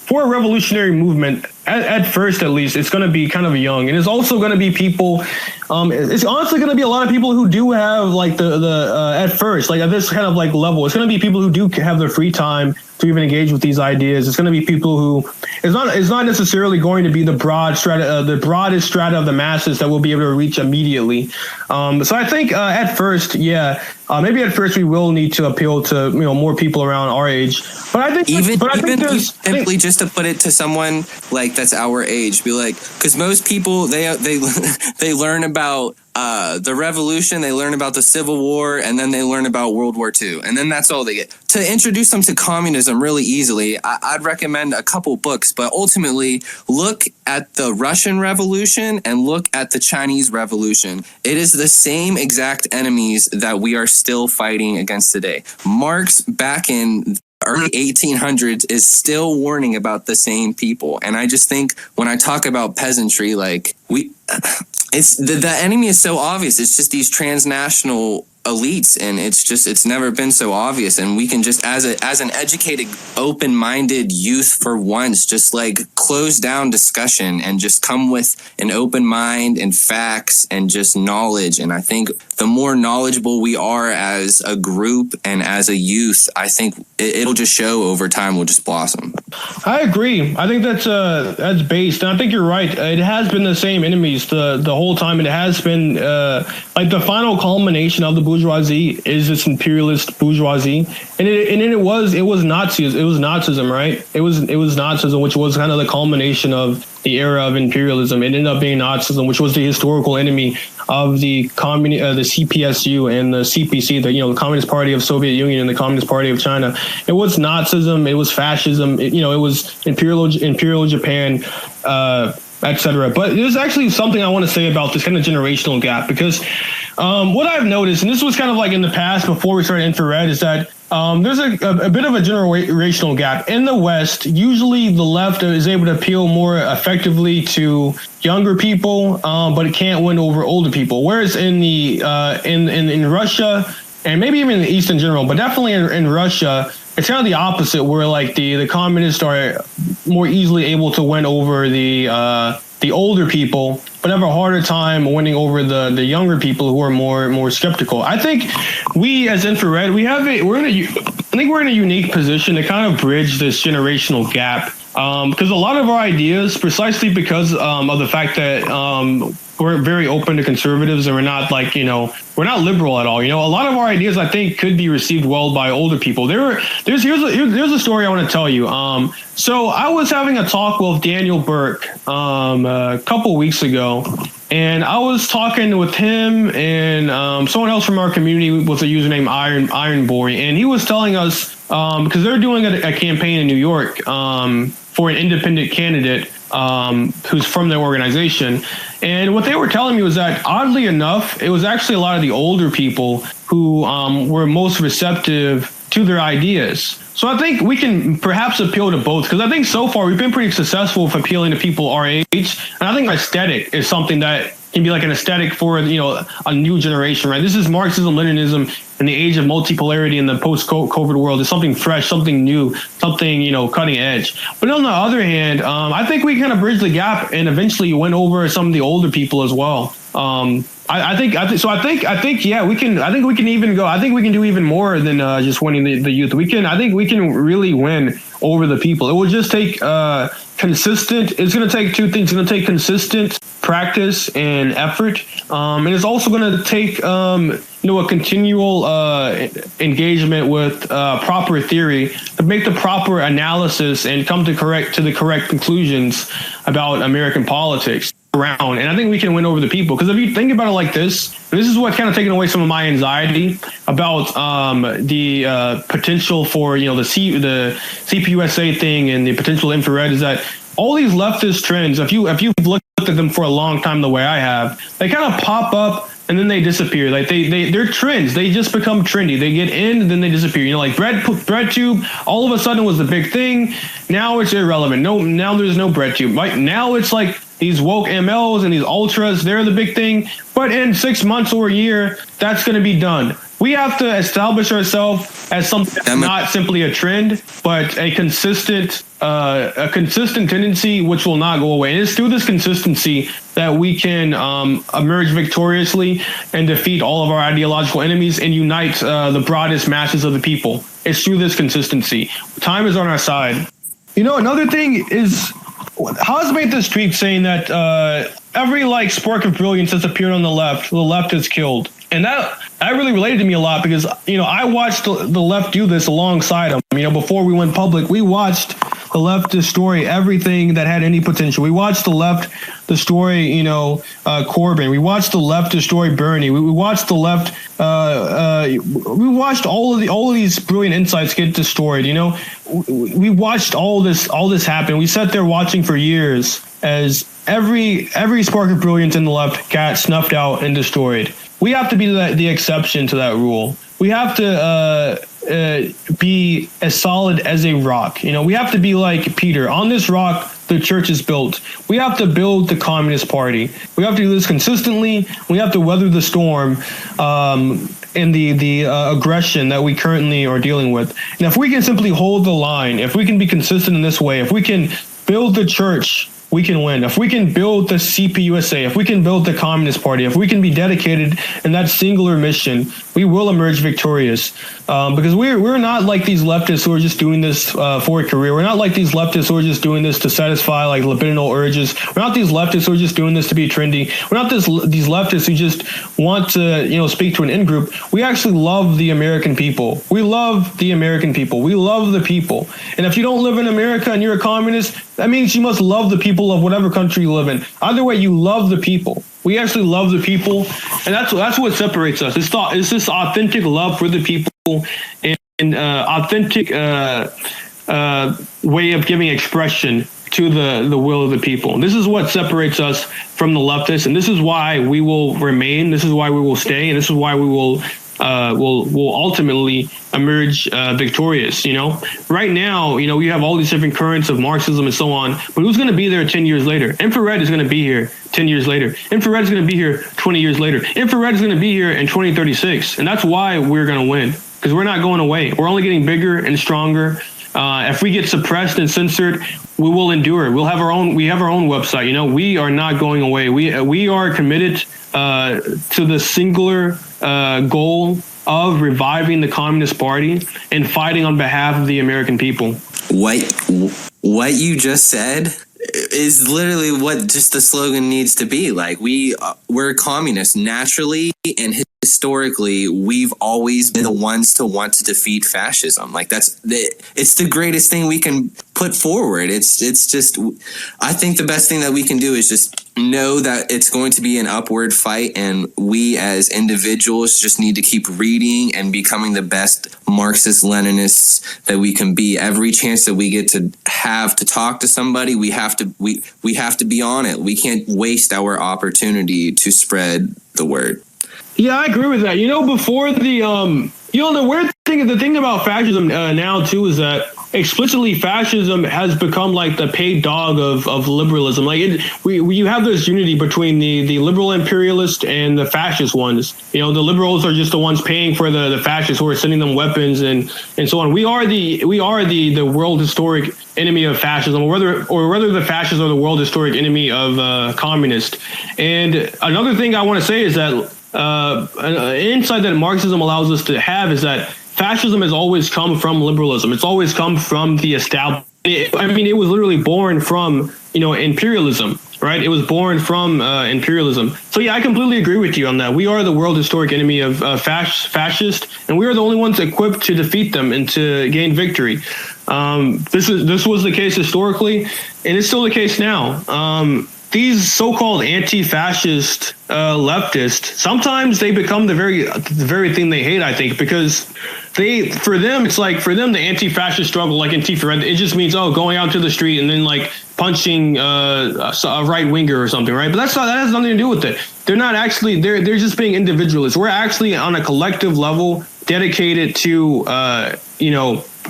for a revolutionary movement, at first, at least, it's going to be kind of young, and it's also going to be people. It's honestly going to be a lot of people who do have like the at first, like at this kind of like level. It's going to be people who do have their free time to even engage with these ideas. It's going to be people who it's not necessarily going to be the broadest strata of the masses that we'll be able to reach immediately. So I think at first, maybe at first we will need to appeal to more people around our age. But I think simply just to put it to someone like that's our age, be like, because most people they learn about the revolution, they learn about the Civil War, and then they learn about World War II, and then that's all they get. To introduce them to communism really easily, I'd recommend a couple books, but ultimately look at the Russian Revolution and look at the Chinese Revolution. It is the same exact enemies that we are still fighting against today. Marx, back in early 1800s, is still warning about the same people. And I just think when I talk about peasantry, like it's the enemy is so obvious. It's just these transnational elites, and it's never been so obvious. And we can just as an educated, open-minded youth for once, just like close down discussion and just come with an open mind and facts and just knowledge. And I think the more knowledgeable we are as a group and as a youth, I think it'll just show over time. We'll just blossom. I agree. I think that's based, and I think you're right. It has been the same enemies the whole time. It has been like the final culmination of the bourgeoisie is this imperialist bourgeoisie, and it was Nazis. It was Nazism, right? It was Nazism, which was kind of the culmination of the era of imperialism. It ended up being Nazism, which was the historical enemy of the CPSU and the CPC, the Communist Party of Soviet Union and the Communist Party of China. It was Nazism. It was fascism. It was imperial Japan, etc. But there's actually something I want to say about this kind of generational gap, because what I've noticed, and this was kind of like in the past before we started infrared, is that there's a bit of a generational gap. In the West, usually the left is able to appeal more effectively to younger people, but it can't win over older people. Whereas in in Russia, and maybe even in the East in general, but definitely in Russia, it's kind of the opposite, where like the communists are more easily able to win over the older people, but have a harder time winning over the younger people who are more skeptical. I think we as infrared, we're in a unique position to kind of bridge this generational gap, because a lot of our ideas, precisely because of the fact that we're very open to conservatives and we're not we're not liberal at all. A lot of our ideas, I think, could be received well by older people. Here's a story I want to tell you. So I was having a talk with Daniel Burke a couple weeks ago, and I was talking with him and someone else from our community with a username Iron Boy, and he was telling us because they're doing a campaign in New York for an independent candidate who's from their organization. And what they were telling me was that, oddly enough, it was actually a lot of the older people who were most receptive to their ideas. So I think we can perhaps appeal to both, because I think so far we've been pretty successful with appealing to people our age. And I think aesthetic is something that can be like an aesthetic for a new generation, right? This is Marxism, Leninism in the age of multipolarity in the post-COVID world. Is something fresh, something new, something cutting edge. But on the other hand, I think we kind of bridge the gap and eventually win over some of the older people as well. I think we can. I think we can even go. I think we can do even more than just winning the youth. I think we can really win over the people. It will just take consistent. It's going to take two things. It's going to take consistent practice and effort, and it's also going to take a continual engagement with proper theory to make the proper analysis and come to the correct conclusions about American politics around. And I think we can win over the people, because if you think about it like this is what kind of taken away some of my anxiety about the potential for the CPUSA thing and the potential infrared, is that all these leftist trends, if you've looked at them for a long time the way I have, they kind of pop up and then they disappear. Like they're trends. They just become trendy. They get in and then they disappear. Like BreadTube, all of a sudden was the big thing. Now it's irrelevant. Now there's no BreadTube. Right now it's like these woke MLs and these ultras, they're the big thing. But in 6 months or a year, that's going to be done. We have to establish ourselves as something that's not simply a trend, but a consistent tendency which will not go away. And it's through this consistency that we can emerge victoriously and defeat all of our ideological enemies and unite the broadest masses of the people. It's through this consistency. Time is on our side. Another thing is, Haas made this tweet saying that every spark of brilliance that's appeared on the left is killed. And that really related to me a lot because, I watched the left do this alongside them. Before we went public, we watched the left destroy everything that had any potential. We watched the left destroy, Corbyn. We watched the left destroy Bernie. We watched the left. We watched all of these brilliant insights get destroyed. We watched all this happen. We sat there watching for years as every spark of brilliance in the left got snuffed out and destroyed. We have to be the exception to that rule. We have to be as solid as a rock. We have to be like Peter. On this rock, the church is built. We have to build the Communist Party. We have to do this consistently. We have to weather the storm and the aggression that we currently are dealing with. And if we can simply hold the line, if we can be consistent in this way, if we can build the church, we can win. If we can build the CPUSA, if we can build the Communist Party, if we can be dedicated in that singular mission, we will emerge victorious. Because we're not like these leftists who are just doing this for a career. We're not like these leftists who are just doing this to satisfy libidinal urges. We're not these leftists who are just doing this to be trendy. We're not these leftists who just want to speak to an in-group. We actually love the American people. We love the American people. We love the people. And if you don't live in America and you're a communist, that means you must love the people of whatever country you live in. Either way, you love the people. We actually love the people, and that's what separates us. It's this authentic love for the people and authentic way of giving expression to the will of the people. This is what separates us from the leftists, and this is why we will remain. This is why we will stay, and this is why we will ultimately emerge victorious. Right now, we have all these different currents of Marxism and so on, but who's going to be there 10 years later? Infrared is going to be here 10 years later. Infrared is going to be here 20 years later. Infrared is going to be here in 2036, and that's why we're going to win, because we're not going away. We're only getting bigger and stronger. If we get suppressed and censored, we will endure. We have our own website. We are not going away. We are committed to the singular goal of reviving the Communist Party and fighting on behalf of the American people. What you just said is literally what just the slogan needs to be. We're communists naturally, and historically we've always been the ones to want to defeat fascism. It's the greatest thing we can put forward. It's just, I think the best thing that we can do is just know that it's going to be an upward fight, and we as individuals just need to keep reading and becoming the best Marxist Leninists that we can be. Every chance that we get to have to talk to somebody, we have to be on it. We can't waste our opportunity to spread the word. Yeah, I agree with that. Before the thing about fascism now too is that explicitly fascism has become the paid dog of liberalism. You have this unity between the liberal imperialist and the fascist ones. The liberals are just the ones paying for the fascists who are sending them weapons and so on. We are the world historic enemy of fascism, or whether the fascists are the world historic enemy of communist. And another thing I want to say is that an insight that Marxism allows us to have is that fascism has always come from liberalism. It's always come from the established. It was literally born from, imperialism, right? It was born from imperialism. So yeah, I completely agree with you on that. We are the world historic enemy of fascist, and we are the only ones equipped to defeat them and to gain victory. This was the case historically, and it's still the case now. These so-called anti-fascist leftists, sometimes they become the very thing they hate, I think, because for them, the anti-fascist struggle, like Antifa, it just means, going out to the street and then punching a right-winger or something, right? But that has nothing to do with it. They're not actually, they're just being individualists. We're actually on a collective level dedicated to,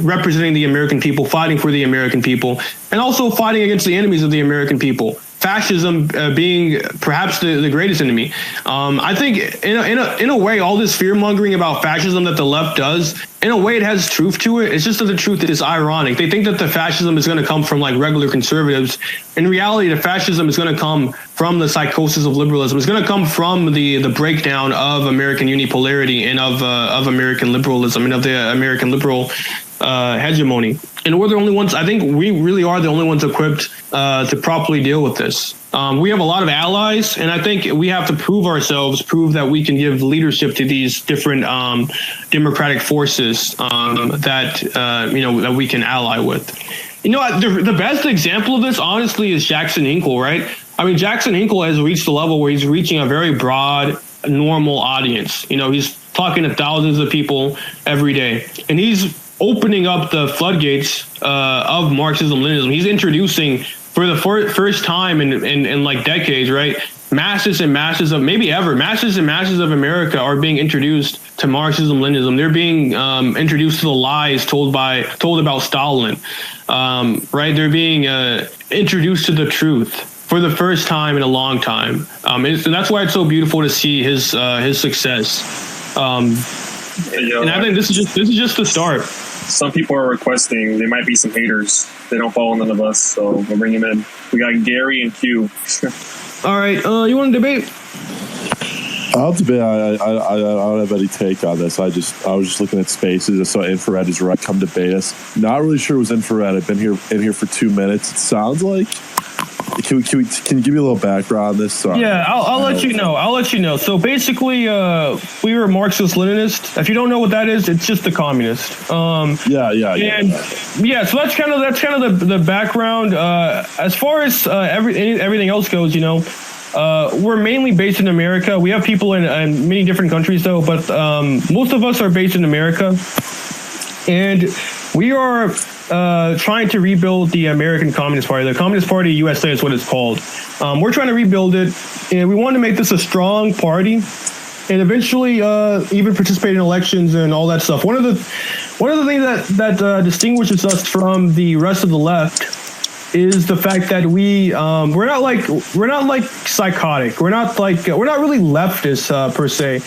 representing the American people, fighting for the American people, and also fighting against the enemies of the American people. fascism being perhaps the greatest enemy. I think in a way, all this fear mongering about fascism that the left does, in a way, it has truth to it. It's just that the truth is ironic. They think that the fascism is going to come from like regular conservatives. In reality, the fascism is going to come from the psychosis of liberalism. It's going to come from the breakdown of American unipolarity and of American liberalism and of the American liberal hegemony. And we're the only ones, I think we really are the only ones equipped to properly deal with this. We have a lot of allies, and I think we have to prove that we can give leadership to these different democratic forces that we can ally with. The best example of this, honestly, is Jackson Hinkle, right? I mean, Jackson Hinkle has reached the level where he's reaching a very broad, normal audience. He's talking to thousands of people every day, and he's opening up the floodgates of Marxism-Leninism. He's introducing, for the first time in like decades, right, masses and masses of America are being introduced to Marxism-Leninism. They're being introduced to the lies told about Stalin, right? They're being introduced to the truth for the first time in a long time, and that's why it's so beautiful to see his success. And I think this is just the start. Some people are requesting there might be some haters. They don't follow none of us, so we'll bring them in. We got Gary and Q. All right, you want to debate? I'll debate. I don't have any take on this. I was just looking at spaces. I saw infrared is right. Come debate us. Not really sure it was infrared. I've been in here for 2 minutes. It sounds like. Can you give me a little background on this? Sorry. Yeah, I'll let you know. So basically, we were Marxist-Leninist. If you don't know what that is, it's just the communist. So that's kind of the background. As far as everything else goes, we're mainly based in America. We have people in many different countries, though, but most of us are based in America, and we are trying to rebuild the American Communist Party. The Communist Party USA is what it's called. We're trying to rebuild it, and we want to make this a strong party, and eventually even participate in elections and all that stuff. One of the things that distinguishes us from the rest of the left is the fact that we're not like psychotic. We're not really leftists per se.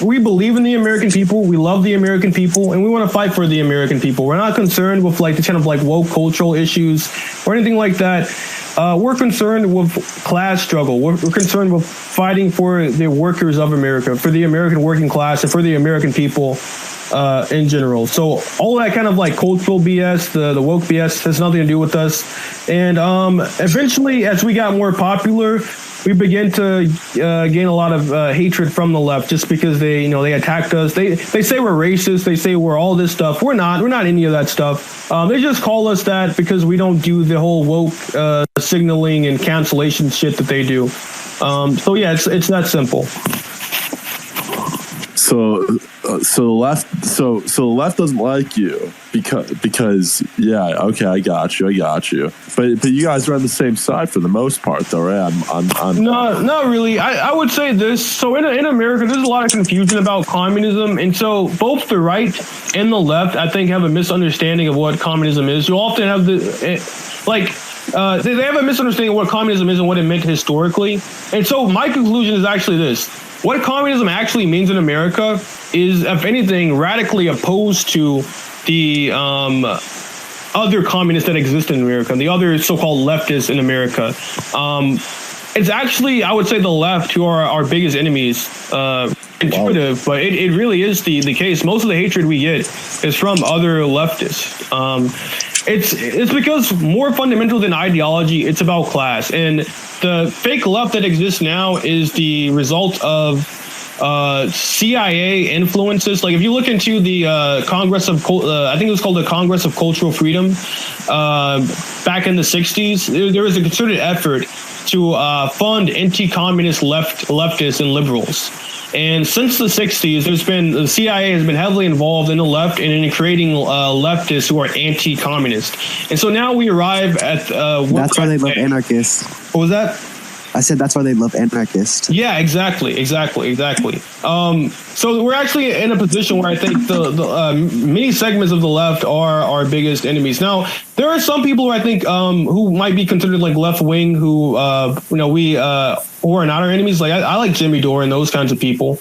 We believe in the American people. We love the American people, and we want to fight for the American people. We're not concerned with like the kind of like woke cultural issues or anything like that. We're concerned with class struggle. We're concerned with fighting for the workers of America, for the American working class, and for the American people in general. So all that kind of like cultural BS, the woke BS, has nothing to do with us. And eventually, as we got more popular, we began to gain a lot of hatred from the left just because they attacked us. They say we're racist. They say we're all this stuff. We're not any of that stuff. They just call us that because we don't do the whole woke signaling and cancellation shit that they do. So yeah, it's that simple. So the left doesn't like you because yeah, okay, I got you. But you guys are on the same side for the most part, though, right? No, not really. I would say this. So in America, there's a lot of confusion about communism, and so both the right and the left, I think, have a misunderstanding of what communism is. You often have they have a misunderstanding of what communism is and what it meant historically. And so my conclusion is actually this. What communism actually means in America is, if anything, radically opposed to the other communists that exist in America, the other so-called leftists in America. It's actually, I would say, the left who are our biggest enemies. Intuitive, but it really is the case. Most of the hatred we get is from other leftists. It's because more fundamental than ideology, it's about class. And the fake left that exists now is the result of CIA influences. Like if you look into the Congress of, I think it was called the Congress of Cultural Freedom, back in the 60s, there was a concerted effort to fund anti-communist leftists and liberals. And since the 60s, the CIA has been heavily involved in the left and in creating leftists who are anti-communist. And so now we arrive at... that's why they love anarchists. What was that? I said that's why they love anarchists. Yeah, exactly. So we're actually in a position where I think the many segments of the left are our biggest enemies. Now, there are some people who I think who might be considered like left wing who who are not our enemies. Like I like Jimmy Dore and those kinds of people.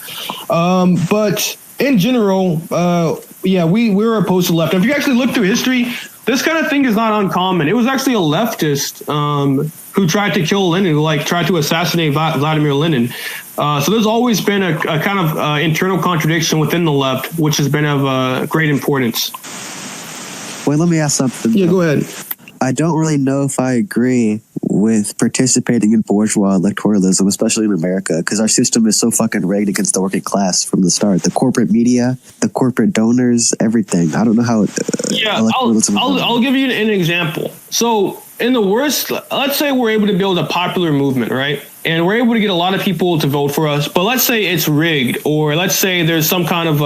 But in general, we're opposed to the left. If you actually look through history, this kind of thing is not uncommon. It was actually a leftist who tried to kill Lenin, who tried to assassinate Vladimir Lenin. So there's always been a kind of internal contradiction within the left, which has been of great importance. Wait, let me ask something. Yeah, go ahead. I don't really know if I agree with participating in bourgeois electoralism, especially in America, because our system is so fucking rigged against the working class from the start. The corporate media, the corporate donors, everything. I don't know how. I'll give you an example. So in the worst, let's say we're able to build a popular movement, right? And we're able to get a lot of people to vote for us, but let's say it's rigged, or let's say there's some kind of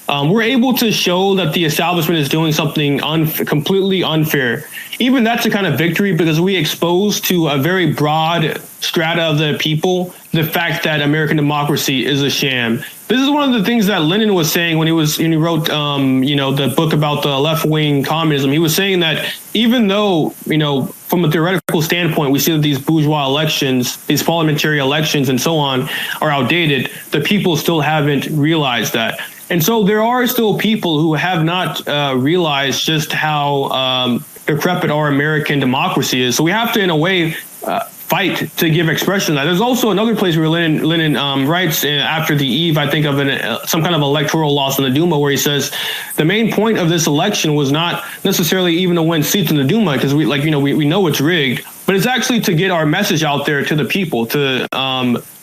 we're able to show that the establishment is doing something completely unfair. Even that's a kind of victory, because we expose to a very broad strata of the people the fact that American democracy is a sham. This is one of the things that Lenin was saying when he wrote the book about the left-wing communism. He was saying that even though, from a theoretical standpoint, we see that these bourgeois elections, these parliamentary elections and so on are outdated, the people still haven't realized that. And so there are still people who have not realized just how decrepit our American democracy is. So we have to, in a way, fight to give expression to that. There's also another place where Lenin writes after the eve, I think, of some kind of electoral loss in the Duma, where he says the main point of this election was not necessarily even to win seats in the Duma, because we know it's rigged, but it's actually to get our message out there to the people, to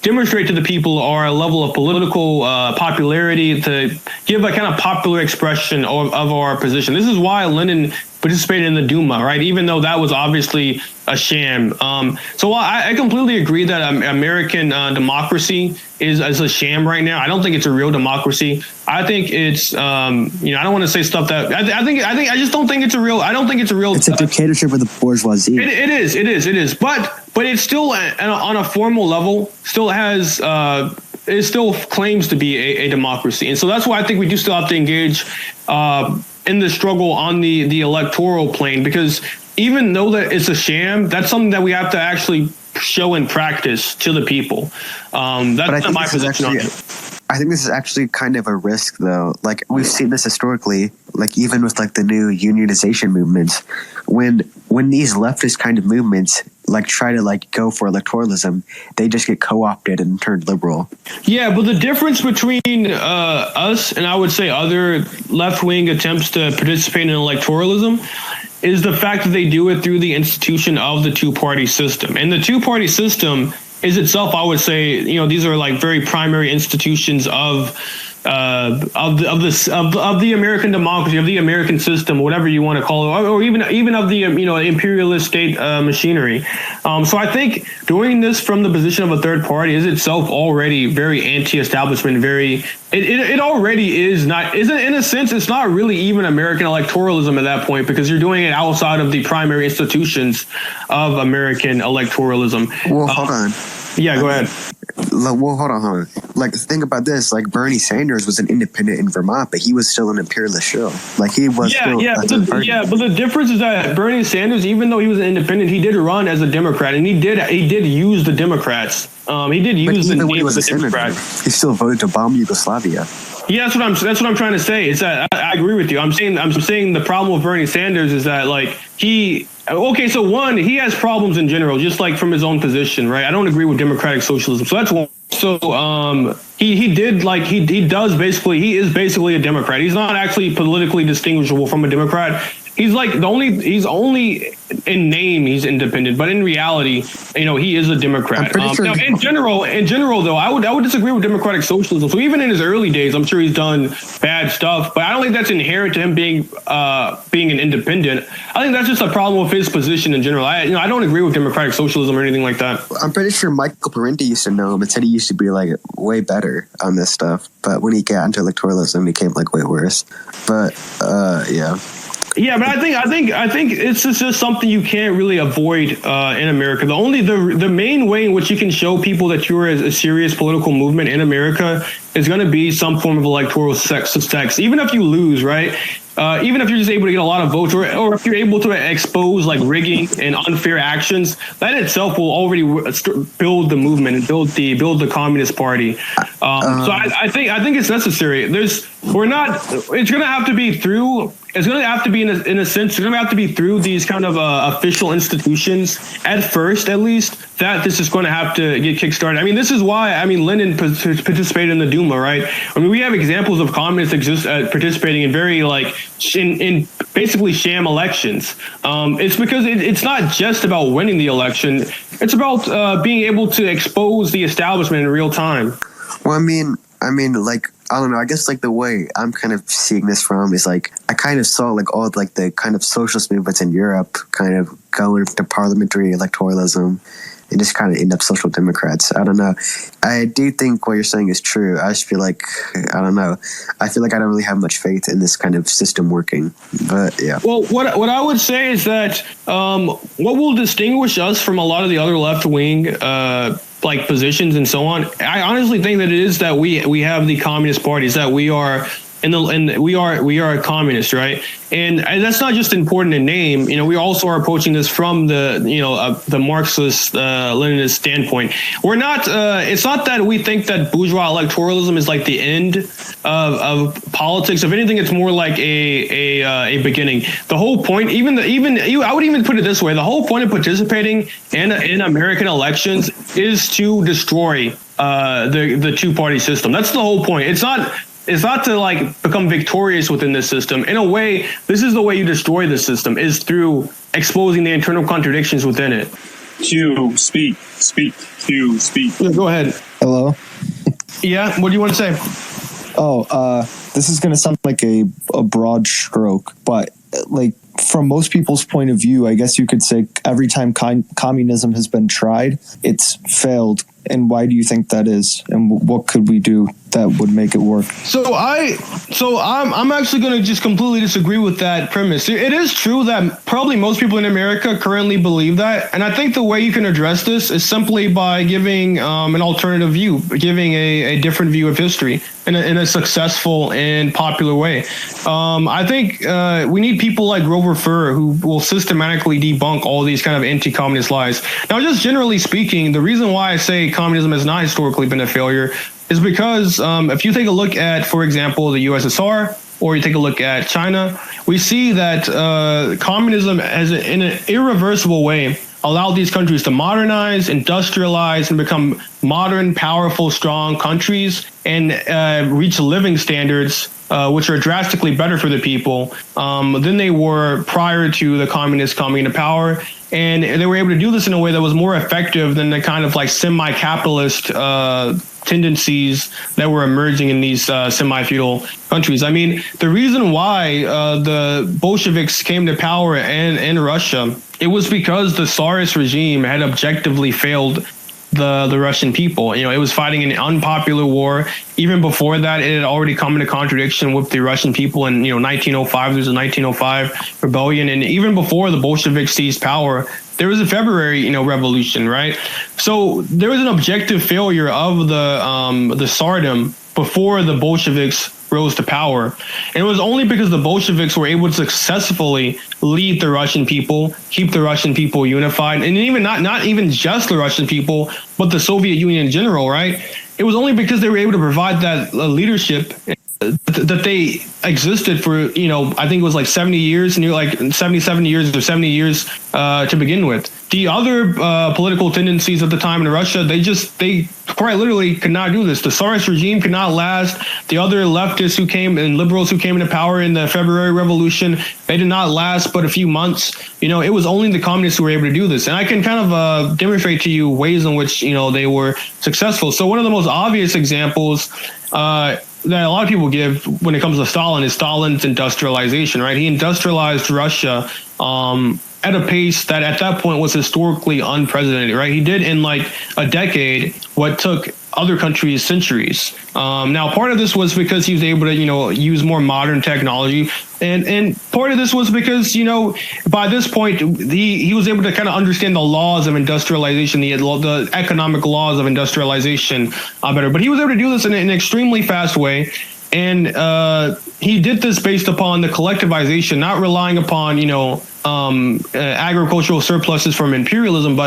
demonstrate to the people our level of political popularity, to give a kind of popular expression of our position. This is why Lenin participated in the Duma, right? Even though that was obviously a sham. So I completely agree that American democracy is a sham right now. I don't think it's a real democracy. I think it's, I don't want to say stuff that I just don't think it's a real. I don't think it's a real. It's a dictatorship of the bourgeoisie. It is. But it's still on a formal level still has. It still claims to be a democracy, and so that's why I think we do still have to engage in the struggle on the electoral plane, because even though that it's a sham, that's something that we have to actually show in practice to the people. That's not my position on it. I think this is actually kind of a risk, though. Like, we've seen this historically, like even with like the new unionization movements, when these leftist kind of movements like try to like go for electoralism, they just get co-opted and turned liberal. Yeah, but the difference between us and I would say other left-wing attempts to participate in electoralism is the fact that they do it through the institution of the two-party system. And the two-party system is itself, I would say, these are like very primary institutions of the American democracy, of the American system, whatever you want to call it, or even of the imperialist state machinery. So I think doing this from the position of a third party is itself already very anti-establishment. It already is not. Isn't in a sense it's not really even American electoralism at that point, because you're doing it outside of the primary institutions of American electoralism. Well, hold on. Yeah, go ahead. Well, hold on. Like, think about this. Like, Bernie Sanders was an independent in Vermont, but he was still an imperialist show. Like, he was but the difference is that Bernie Sanders, even though he was an independent, he did run as a Democrat, and he did use the Democrats. He did use the name of the Democrats. He still voted to bomb Yugoslavia. Yeah, that's what I'm trying to say. Is that I agree with you. I'm saying the problem with Bernie Sanders is that like he has problems in general, just like from his own position, right? I don't agree with democratic socialism, so that's one. So he is basically a Democrat. He's not actually politically distinguishable from a Democrat. He's like he's only in name he's independent, but in reality, he is a Democrat. Sure now, in general, though, I would disagree with democratic socialism. So even in his early days, I'm sure he's done bad stuff, but I don't think that's inherent to him being an independent. I think that's just a problem with his position in general. I don't agree with democratic socialism or anything like that. I'm pretty sure Michael Parenti used to know him and said he used to be like way better on this stuff, but when he got into electoralism, he became like way worse. But yeah. Yeah, but I think it's just something you can't really avoid in America. The main way in which you can show people that you're a serious political movement in America is going to be some form of electoral success. Even if you lose, right? Even if you're just able to get a lot of votes, or if you're able to expose like rigging and unfair actions, that itself will already build the movement and build the Communist Party. So I think it's necessary. It's going to have to be through. It's going to have to be in a sense. It's going to have to be through these kind of official institutions at first, at least. That this is going to have to get kickstarted. I mean, this is why Lenin participated in the Duma, right? I mean, we have examples of communists participating in very in basically sham elections. It's because it's not just about winning the election. It's about being able to expose the establishment in real time. Well, I mean, like, I don't know. I guess like the way I'm kind of seeing this from is like I kind of saw like all like the kind of socialist movements in Europe kind of going to parliamentary electoralism and just kind of end up social democrats. I don't know. I do think what you're saying is true. I just feel like I don't know. I feel like I don't really have much faith in this kind of system working. But yeah. Well, what I would say is that what will distinguish us from a lot of the other left wing like positions and so on, I honestly think that it is that we have the Communist parties, that we are we are communists, right? And that's not just important in name. You know, we also are approaching this from the Marxist Leninist standpoint. We're not. It's not that we think that bourgeois electoralism is like the end of politics. If anything, it's more like a beginning. The whole point, I would even put it this way: the whole point of participating in American elections is to destroy the two-party system. That's the whole point. It's not to like become victorious within this system. In a way, this is the way you destroy the system, is through exposing the internal contradictions within it. To speak. Yeah, go ahead. Hello? Yeah, what do you want to say? This is going to sound like a broad stroke, but like from most people's point of view, I guess you could say every time communism has been tried, it's failed. And why do you think that is? And what could we do that would make it work? So I'm actually going to just completely disagree with that premise. It is true that probably most people in America currently believe that, and I think the way you can address this is simply by giving an alternative view, giving a different view of history in a successful and popular way. I think we need people like Grover Furr who will systematically debunk all these kind of anti-communist lies. Now, just generally speaking, the reason why I say communism has not historically been a failure is because if you take a look at, for example, the USSR, or you take a look at China, we see that communism has, in an irreversible way, allowed these countries to modernize, industrialize, and become modern, powerful, strong countries, and reach living standards which are drastically better for the people than they were prior to the communists coming into power. And they were able to do this in a way that was more effective than the kind of like semi-capitalist tendencies that were emerging in these semi-feudal countries. I mean, the reason why the Bolsheviks came to power in Russia, it was because the Tsarist regime had objectively failed the Russian people. You know, it was fighting an unpopular war. Even before that, it had already come into contradiction with the Russian people in 1905. There's a 1905 rebellion, and even before the Bolsheviks seized power, there was a February revolution, right? So there was an objective failure of the Tsardom before the Bolsheviks rose to power. And it was only because the Bolsheviks were able to successfully lead the Russian people, keep the Russian people unified, and even not even just the Russian people, but the Soviet Union in general, right? It was only because they were able to provide that leadership that they existed for, I think it was like 70 years, like 77 years or 70 years to begin with. The other political tendencies at the time in Russia, they quite literally could not do this. The Tsarist regime could not last. The other leftists who came and liberals who came into power in the February Revolution, they did not last but a few months. It was only the communists who were able to do this. And I can kind of demonstrate to you ways in which, they were successful. So one of the most obvious examples that a lot of people give when it comes to Stalin is Stalin's industrialization, right? He industrialized Russia at a pace that at that point was historically unprecedented, right? He did in like a decade what took other countries' centuries. Now, part of this was because he was able to, use more modern technology. And part of this was because, by this point, he was able to kind of understand the laws of industrialization, the economic laws of industrialization better. But he was able to do this in an extremely fast way. And he did this based upon the collectivization, not relying upon, agricultural surpluses from imperialism,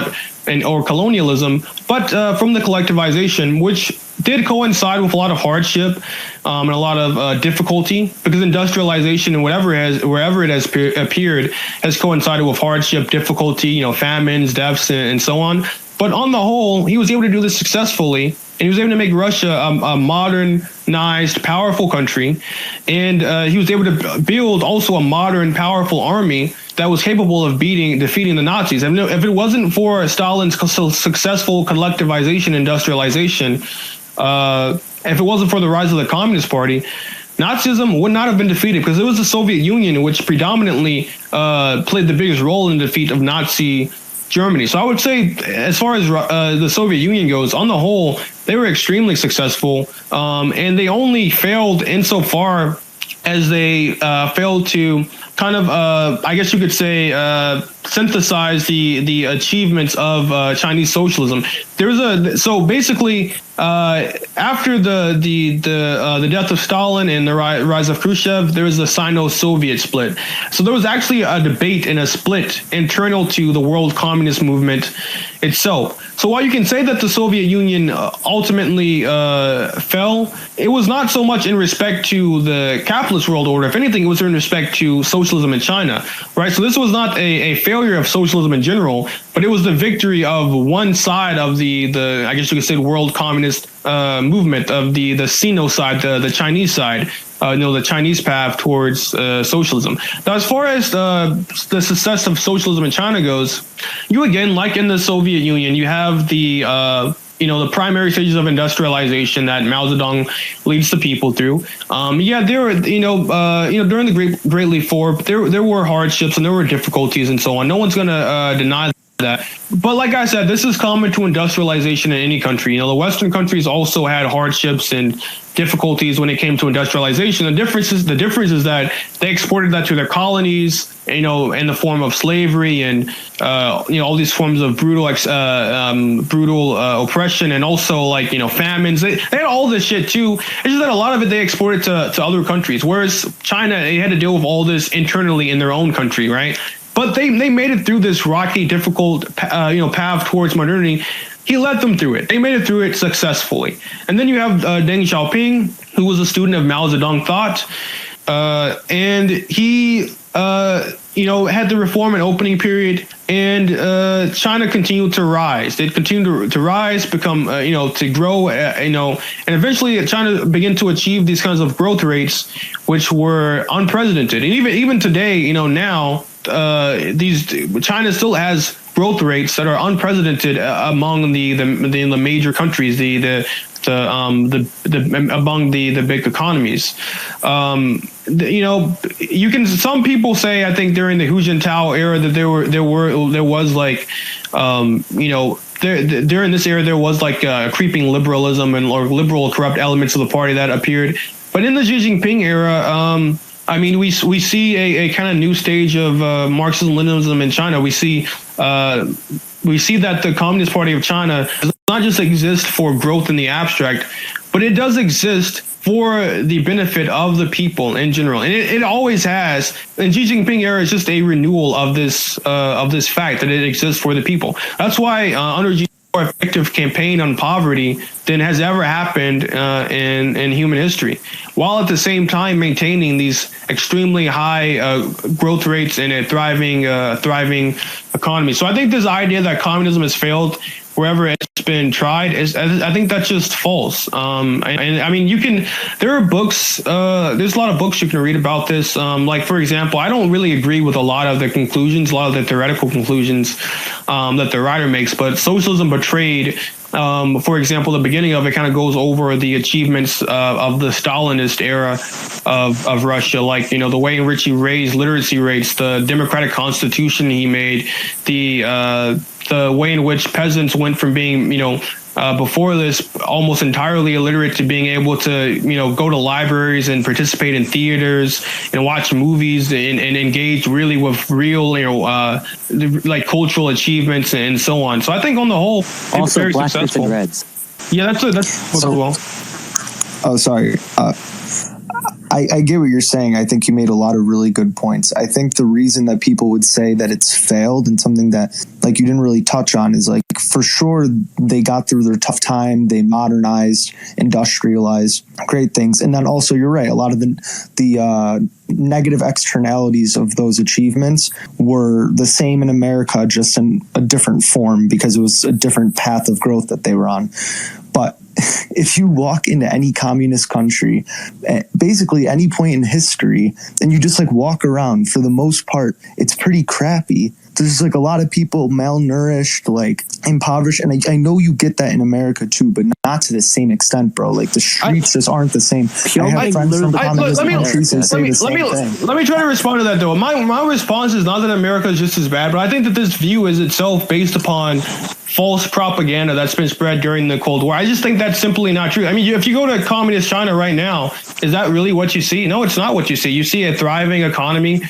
or colonialism, but from the collectivization, which did coincide with a lot of hardship and a lot of difficulty, because industrialization and wherever it has appeared has coincided with hardship, difficulty, famines, deaths, and so on. But on the whole, he was able to do this successfully, and he was able to make Russia a modernized, powerful country, and he was able to build also a modern, powerful army that was capable of defeating the Nazis. If it wasn't for Stalin's successful collectivization, industrialization, if it wasn't for the rise of the Communist Party, Nazism would not have been defeated, because it was the Soviet Union which predominantly played the biggest role in the defeat of Nazi Germany. So I would say, as far as the Soviet Union goes, on the whole, they were extremely successful, and they only failed insofar as they failed to kind of, I guess you could say, synthesize the achievements of Chinese socialism. So basically, after the death of Stalin and the rise of Khrushchev, there was a Sino-Soviet split. So there was actually a debate and a split internal to the world communist movement itself. So while you can say that the Soviet Union ultimately fell, it was not so much in respect to the capitalist world order. If anything, it was in respect to socialism in China, right? So this was not a failure of socialism in general, but it was the victory of one side of the I guess you could say, world communist movement, of the Sino side, the Chinese side. The Chinese path towards socialism. Now, as far as the success of socialism in China goes, you again, like in the Soviet Union, you have the the primary stages of industrialization that Mao Zedong leads the people through. There were during the Great Leap Forward, there were hardships and there were difficulties and so on. No one's going to deny that. But like I said, this is common to industrialization in any country. The Western countries also had hardships and difficulties when it came to industrialization. The difference is that they exported that to their colonies, in the form of slavery and all these forms of brutal oppression, and also famines. They had all this shit too. It's just that a lot of it they exported to other countries, whereas China, they had to deal with all this internally in their own country, right? But they made it through this rocky, difficult path towards modernity. He led them through it. They made it through it successfully. And then you have Deng Xiaoping, who was a student of Mao Zedong thought, and he had the reform and opening period, and China continued to rise. It continued to rise, become to grow, and eventually China began to achieve these kinds of growth rates, which were unprecedented. And even today, now. China still has growth rates that are unprecedented among the major countries, among the big economies. Some people say, I think during the Hu Jintao era, that during this era there was creeping liberalism or liberal corrupt elements of the party that appeared. But in the Xi Jinping era, we see a kind of new stage of Marxism-Leninism in China. We see that the Communist Party of China does not just exist for growth in the abstract, but it does exist for the benefit of the people in general, and it always has. And Xi Jinping era is just a renewal of this fact that it exists for the people. That's why under Xi, more effective campaign on poverty than has ever happened in human history, while at the same time maintaining these extremely high growth rates in a thriving economy. So I think this idea that communism has failed wherever it's been tried I think that's just false. There are books, there's a lot of books you can read about this. For example, I don't really agree with a lot of the conclusions, a lot of the theoretical conclusions that the writer makes, but Socialism Betrayed, for example, the beginning of it kind of goes over the achievements of the Stalinist era of Russia, the way in which he raised literacy rates, the democratic constitution he made, the way in which peasants went from being, before this almost entirely illiterate to being able to, go to libraries and participate in theaters and watch movies and engage really with real, like cultural achievements and so on. So I think on the whole, it's Also, very Black successful. and Reds. Yeah, that's well. Oh, sorry. I get what you're saying. I think you made a lot of really good points. I think the reason that people would say that it's failed and something that like you didn't really touch on is like for sure they got through their tough time, they modernized, industrialized, great things. And then also you're right, a lot of the negative externalities of those achievements were the same in America, just in a different form because it was a different path of growth that they were on. But if you walk into any communist country, basically any point in history, and you just like walk around, for the most part, it's pretty crappy. There's like a lot of people malnourished, like impoverished. And I know you get that in America too, but not to the same extent, bro. Like the streets just aren't the same. I have friends from communist countries that say the same thing. Let me try to respond to that though. My response is not that America is just as bad, but I think that this view is itself based upon false propaganda that's been spread during the Cold War. I just think that's simply not true. I mean, if you go to communist China right now, is that really what you see? No, it's not what you see. You see a thriving economy.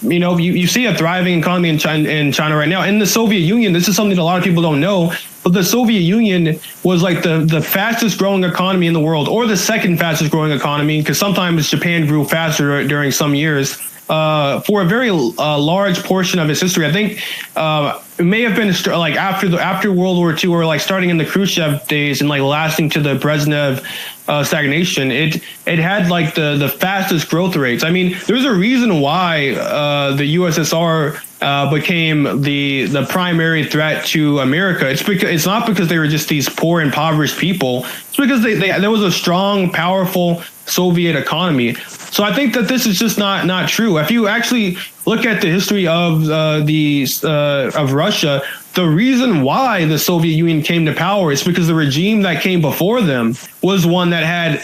You see a thriving economy in China right now. In the Soviet Union, this is something that a lot of people don't know, but the Soviet Union was like the fastest growing economy in the world, or the second fastest growing economy, because sometimes Japan grew faster during some years. For a very large portion of its history, I think it may have been like after World War II, or like starting in the Khrushchev days and like lasting to the Brezhnev stagnation. It had like the fastest growth rates. I mean, there's a reason why the USSR became the primary threat to America. It's not because they were just these poor, impoverished people. It's because there was a strong, powerful Soviet economy. So I think that this is just not true. If you actually look at the history of Russia, the reason why the Soviet Union came to power is because the regime that came before them was one that had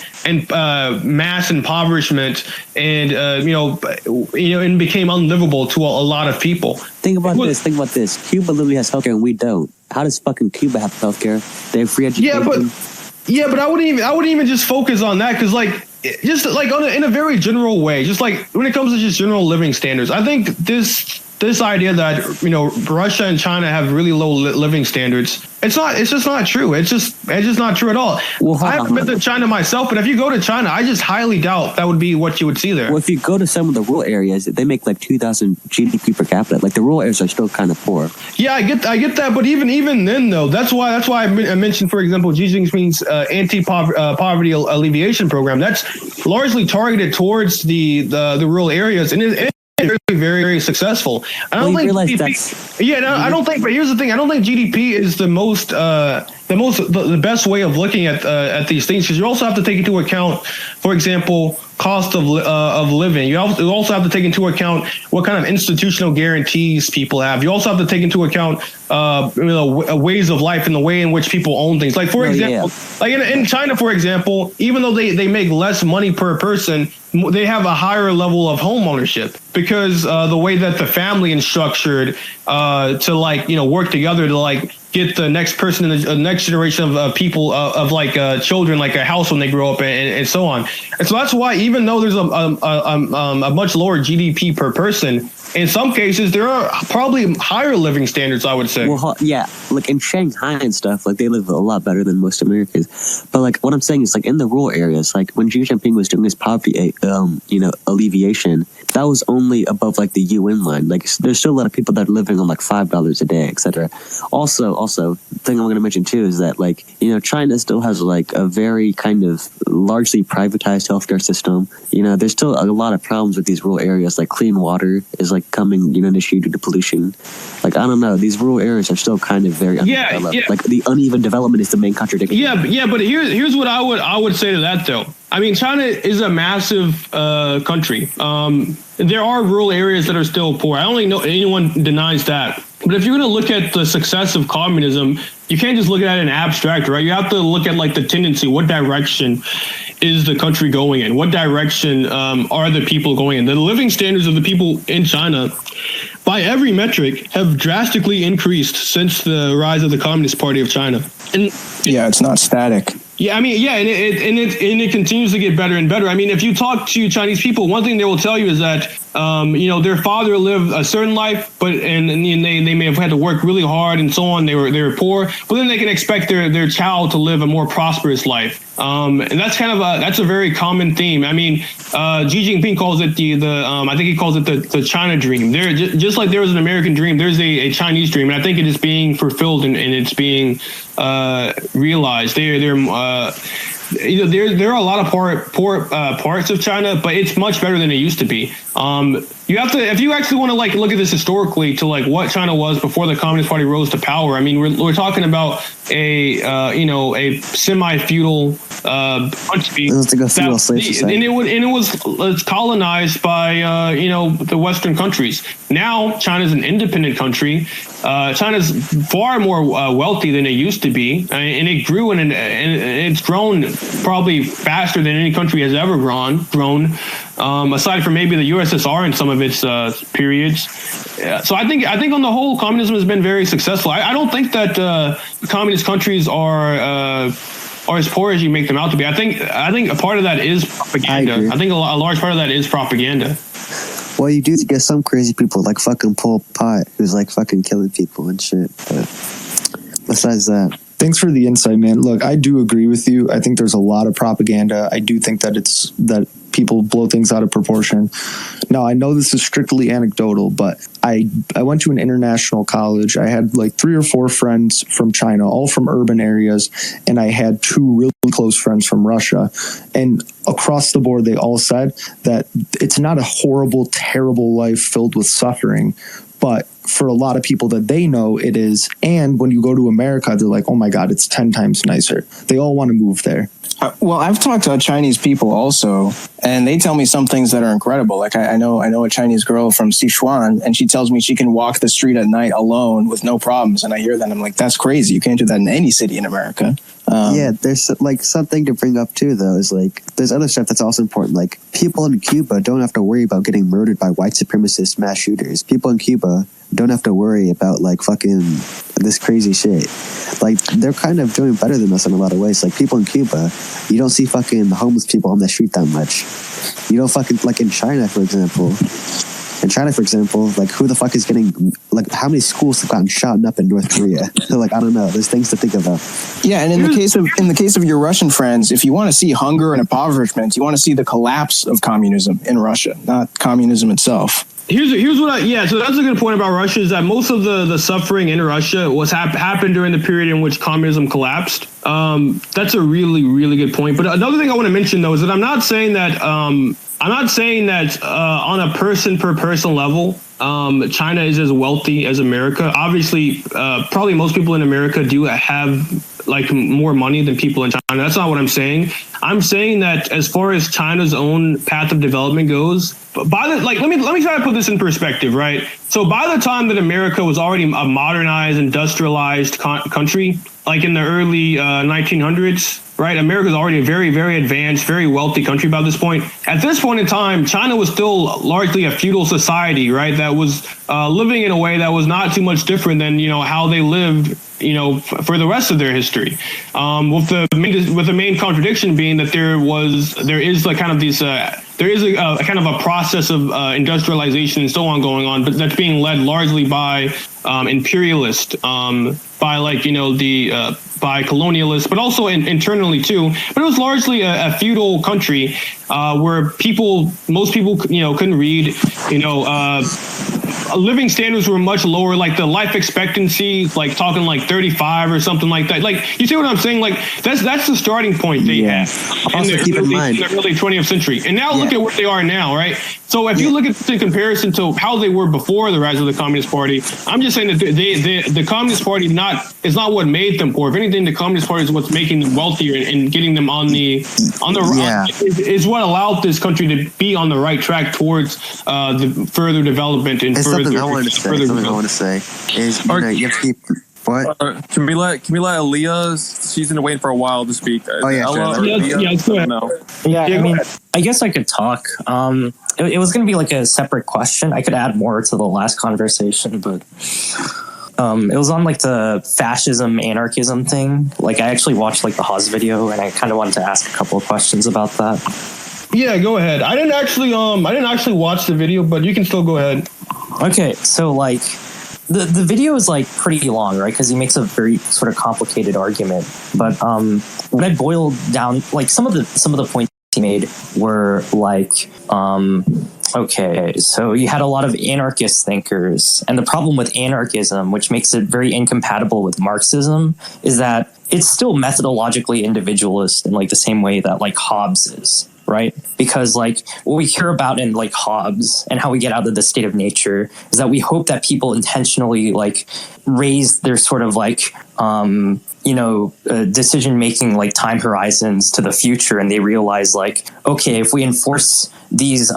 mass impoverishment and and became unlivable to a lot of people. Think about this. Cuba literally has healthcare and we don't. How does fucking Cuba have healthcare? They have free education. Yeah, but I wouldn't even just focus on that, because just like in a very general way, just like when it comes to just general living standards, I think this idea that Russia and China have really low living standards, it's just not true. It's just not true at all. Well, I haven't been to China myself, but if you go to China, I just highly doubt that would be what you would see there. Well, if you go to some of the rural areas, they make like 2,000 GDP per capita. Like the rural areas are still kind of poor. Yeah, I get that, but even then though, that's why I mentioned, for example, Xi Jinping's anti-poverty alleviation program. That's largely targeted towards the rural areas, and it's very, very successful. I don't think GDP. I don't think. But here's the thing: I don't think GDP is the best way of looking at these things, because you also have to take into account, for example, cost of living. You also have to take into account what kind of institutional guarantees people have. You also have to take into account ways of life and the way in which people own things. Like, for example, like in China, for example, even though they make less money per person, they have a higher level of home ownership, because the way that the family is structured to work together to get the next person in the next generation of people of children, like a house when they grow up and so on. And so that's why, even though there's a much lower GDP per person, in some cases there are probably higher living standards, I would say. Well, yeah, like in Shanghai and stuff, like they live a lot better than most Americans. But like what I'm saying is, like in the rural areas, like when Xi Jinping was doing his poverty alleviation, that was only above like the UN line. Like there's still a lot of people that are living on like $5 a day, etc. Also, thing I'm going to mention too is that China still has like a very kind of largely privatized healthcare system. There's still a lot of problems with these rural areas. Like clean water is coming an issue due to pollution. I don't know, these rural areas are still kind of very undeveloped. Yeah. Like the uneven development is the main contradiction. Yeah, but here's what I would say to that though. I mean, China is a massive country. There are rural areas that are still poor. I don't think anyone denies that. But if you're going to look at the success of communism, you can't just look at it in abstract, right? You have to look at the tendency. What direction is the country going in? What direction are the people going in? The living standards of the people in China by every metric, have drastically increased since the rise of the Communist Party of China. And yeah, it's not static. Yeah, I mean, yeah, and it continues to get better and better. I mean, if you talk to Chinese people, one thing they will tell you is that their father lived a certain life, but and they may have had to work really hard and so on. They were poor, but then they can expect their child to live a more prosperous life. And that's that's a very common theme. I mean, Xi Jinping calls it I think he calls it the China dream. There, just like there was an American dream, there's a Chinese dream, and I think it is being fulfilled and it's being realized. There are a lot of poor parts of China, but it's much better than it used to be. You have to, if you actually want to look at this historically to what China was before the Communist Party rose to power. I mean, we're talking about a semi-feudal country. It was like a feudal slave society. And it was colonized by the Western countries. Now China's an independent country. China's far more wealthy than it used to be, and it grew and it's grown probably faster than any country has ever grown. Aside from maybe the USSR in some of its periods. So I think on the whole, communism has been very successful. I don't think that communist countries are as poor as you make them out to be. I think a part of that is propaganda. I think a large part of that is propaganda. Well, you do get some crazy people like fucking Pol Pot who's fucking killing people and shit. But besides that. Thanks for the insight, man. Look, I do agree with you. I think there's a lot of propaganda. I do think that people blow things out of proportion. Now, I know this is strictly anecdotal, but I went to an international college. I had 3 or 4 friends from China, all from urban areas, and I had 2 really close friends from Russia. And across the board, they all said that it's not a horrible, terrible life filled with suffering, but for a lot of people that they know, it is. And when you go to America, they're like, oh my God, it's 10 times nicer. They all want to move there. Well, I've talked to Chinese people also, and they tell me some things that are incredible. I know a Chinese girl from Sichuan, and she tells me she can walk the street at night alone with no problems. And I hear that, and I'm like, that's crazy. You can't do that in any city in America. Yeah, there's something to bring up too, though, is there's other stuff that's also important. People in Cuba don't have to worry about getting murdered by white supremacist mass shooters. People in Cuba don't have to worry about fucking this crazy shit. They're kind of doing better than us in a lot of ways. People in Cuba, you don't see fucking homeless people on the street that much. You don't fucking in China, for example. In China, for example, who the fuck is getting how many schools have gotten shot up in North Korea? I don't know. There's things to think about. Yeah, and in the case of your Russian friends, if you want to see hunger and impoverishment, you want to see the collapse of communism in Russia, not communism itself. Here's what so that's a good point about Russia, is that most of the suffering in Russia was happened during the period in which communism collapsed. That's a really, really good point. But another thing I want to mention, though, is that I'm not saying that on a person per person level, China is as wealthy as America. Obviously, probably most people in America do have more money than people in China. That's not what I'm saying. I'm saying that as far as China's own path of development goes, let me try to put this in perspective, right? So by the time that America was already a modernized, industrialized country, in the early 1900s, right? America is already a very, very advanced, very wealthy country by this point. At this point in time, China was still largely a feudal society, right? That was living in a way that was not too much different than, how they lived, for the rest of their history. With the main contradiction being that there is a kind of a process of industrialization and so on going on, but that's being led largely by imperialist, by colonialists, but also internally too. But it was largely a feudal country where most people, couldn't read. Living standards were much lower. The life expectancy, talking 35 or something like that. You see what I'm saying? That's the starting point they had in the early 20th century. And now look at where they are now, right? So if you look at this in comparison to how they were before the rise of the Communist Party, I'm just saying that the Communist Party is not what made them poor. If anything, the Communist Party is what's making them wealthier and getting them on the is what allowed this country to be on the right track towards the further development and something I want to say is you have to keep What? Can we let Aaliyah? She's been waiting for a while to speak. Oh, yeah, sure. Ella or Yeah, Aaliyah? yeah, go ahead. No. Yeah, Yeah, I go mean, ahead. I guess I could talk. It was going to be like a separate question. I could add more to the last conversation, but it was on like the fascism, anarchism thing. Like I actually watched like the Haas video, and I kind of wanted to ask a couple of questions about that. Yeah, go ahead. I didn't actually watch the video, but you can still go ahead. Okay, so like the video is like pretty long, right? Because he makes a very sort of complicated argument. But when I boiled down, like some of the points he made were like, okay, so you had a lot of anarchist thinkers, and the problem with anarchism, which makes it very incompatible with Marxism, is that it's still methodologically individualist in like the same way that like Hobbes is. Right? Because like what we hear about in like Hobbes and how we get out of the state of nature is that we hope that people intentionally like raise their sort of like, decision making like time horizons to the future. And they realize like, okay, if we enforce these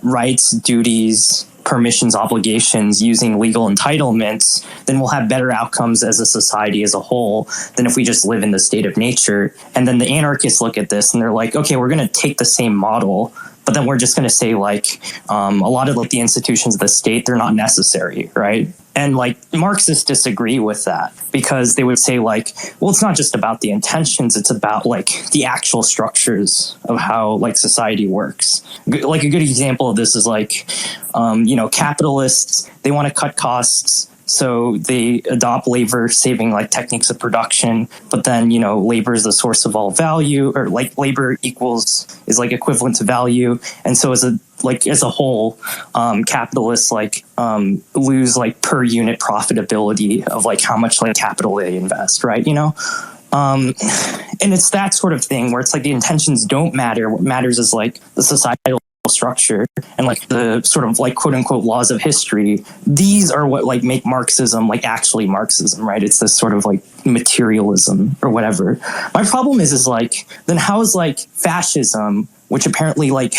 rights, duties, permissions, obligations using legal entitlements, then we'll have better outcomes as a society as a whole than if we just live in the state of nature. And then the anarchists look at this and they're like, okay, we're going to take the same model, but then we're just going to say like a lot of like the institutions of the state, they're not necessary, right? And like Marxists disagree with that because they would say like, well, it's not just about the intentions, it's about like the actual structures of how like society works. Like a good example of this is like, capitalists, they want to cut costs. So they adopt labor saving like techniques of production, but then, labor is the source of all value, or like labor is like equivalent to value. And so as a whole, capitalists like lose like per unit profitability of like how much like capital they invest, right? And it's that sort of thing where it's like the intentions don't matter. What matters is like the societal structure and like the sort of like quote unquote laws of history. These are what like make Marxism like actually Marxism, right? It's this sort of like materialism or whatever. My problem is like, then how is like fascism, which apparently like,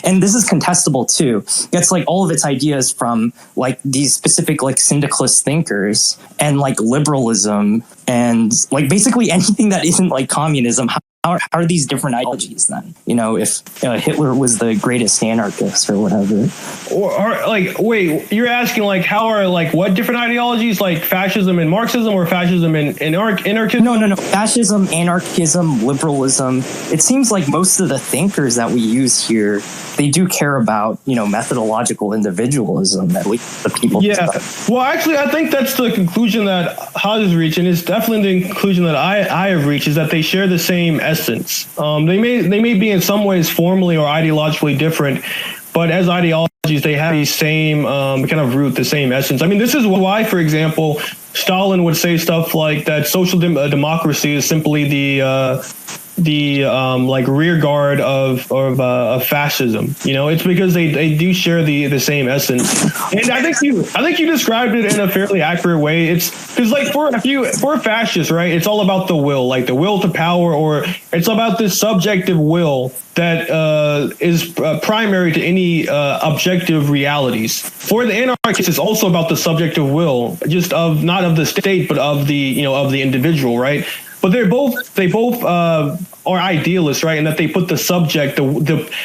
and this is contestable too, gets like all of its ideas from like these specific like syndicalist thinkers, and like liberalism and like basically anything that isn't like communism. How are these different ideologies then? If Hitler was the greatest anarchist or whatever. Or like, wait, you're asking like how are like what different ideologies, like fascism and Marxism, or fascism and anarchism? No. Fascism, anarchism, liberalism. It seems like most of the thinkers that we use here, they do care about, methodological individualism, at least the people. Yeah. Well, actually, I think that's the conclusion that Haas has reached, and it's definitely the conclusion that I have reached, is that they share the same essence. They may be in some ways formally or ideologically different, but as ideologies, they have the same kind of root, the same essence. I mean, this is why, for example, Stalin would say stuff like that social democracy is simply the like rear guard of fascism. It's because they do share the same essence. And I think you described it in a fairly accurate way. It's because like for fascists, right, it's all about the will, like the will to power, or it's about this subjective will that is primary to any objective realities. For the anarchists, it's also about the subjective will, just of not of the state, but of the of the individual, right? But they both are idealists, right? And that they put the subject,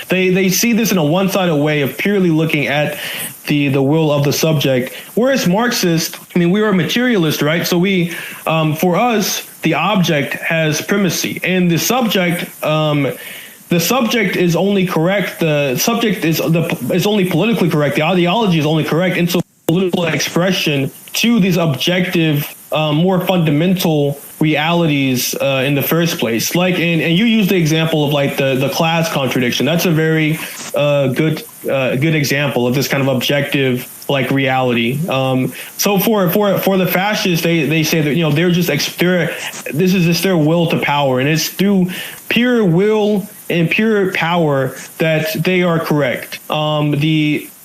they see this in a one-sided way of purely looking at the will of the subject. Whereas Marxists, we are materialist, right? So we, for us, the object has primacy, and the subject is only correct. The subject is only politically correct. The ideology is only correct, and so political expression to these objective, more fundamental realities in the first place. Like, and you use the example of like the class contradiction. That's a very good example of this kind of objective like reality. So for the fascists, they say that they're just this is just their will to power, and it's through pure will and pure power that they are correct.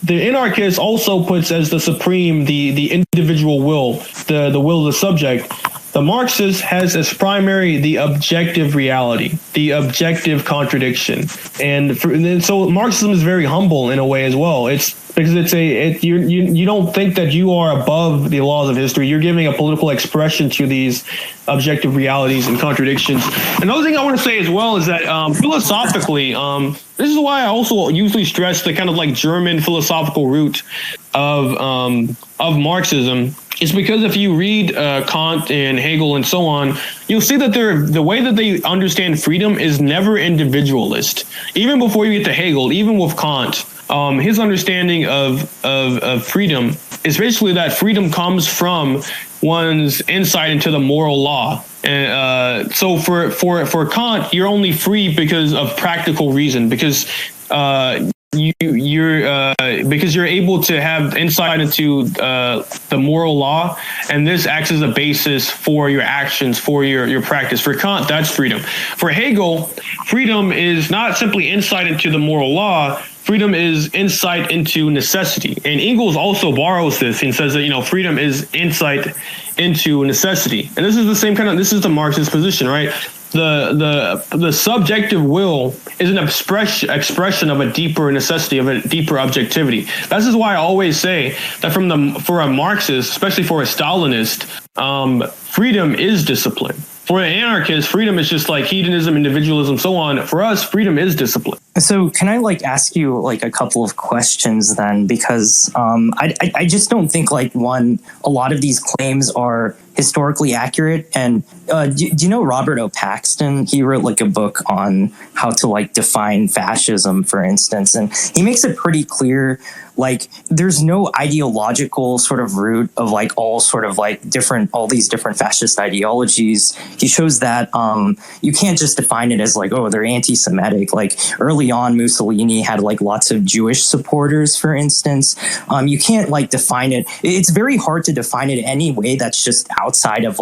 The anarchist also puts as the supreme the individual will, the will of the subject. The Marxist has as primary the objective reality, the objective contradiction. And so Marxism is very humble in a way as well. It's because you don't think that you are above the laws of history. You're giving a political expression to these objective realities and contradictions. Another thing I want to say as well is that philosophically, this is why I also usually stress the kind of like German philosophical root of Marxism. It's because if you read Kant and Hegel and so on, you'll see that the way that they understand freedom is never individualist. Even before you get to Hegel, even with Kant, his understanding of freedom is basically that freedom comes from one's insight into the moral law. And so for Kant, you're only free because of practical reason, because you're able to have insight into the moral law, and this acts as a basis for your actions, for your practice. For Kant, that's freedom. For Hegel, freedom is not simply insight into the moral law. Freedom is insight into necessity. And Engels also borrows this and says that, freedom is insight into necessity. And this is the same this is the Marxist position, right? The subjective will is an expression of a deeper necessity, of a deeper objectivity. This is why I always say that for a Marxist, especially for a Stalinist, freedom is discipline. For an anarchist, freedom is just like hedonism, individualism, so on. For us, freedom is discipline. So can I ask you a couple of questions then? Because I just don't think a lot of these claims are historically accurate. And do you know Robert O. Paxton? He wrote a book on how to define fascism, for instance, and he makes it pretty clear. There's no ideological sort of root of all these different fascist ideologies. He shows that you can't just define it as they're anti-Semitic. Early on, Mussolini had lots of Jewish supporters, for instance. You can't define it. It's very hard to define it any way that's just outside of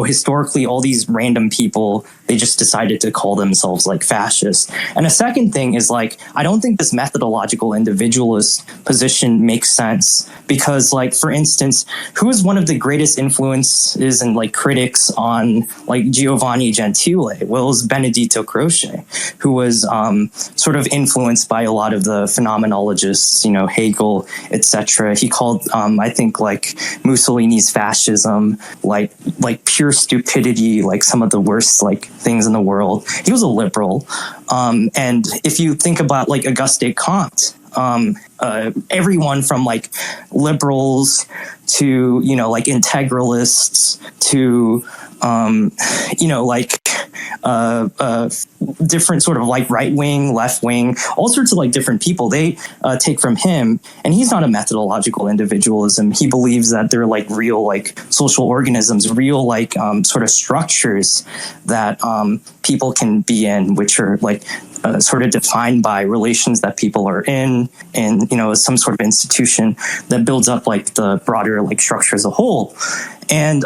historically all these random people, they just decided to call themselves fascist. And a second thing is I don't think this methodological individualist position makes sense, because for instance, who is one of the greatest influences and critics on Giovanni Gentile? Well, it was Benedetto Croce, who was sort of influenced by a lot of the phenomenologists, Hegel, etc. He called I think Mussolini's fascism pure stupidity, some of the worst things in the world. He was a liberal, and if you think about Auguste Comte, everyone from liberals to integralists to different sort of right wing, left wing, all sorts of different people. They take from him, and he's not a methodological individualism. He believes that they're real social organisms, real sort of structures that people can be in, which are sort of defined by relations that people are in, and some sort of institution that builds up the broader structure as a whole. And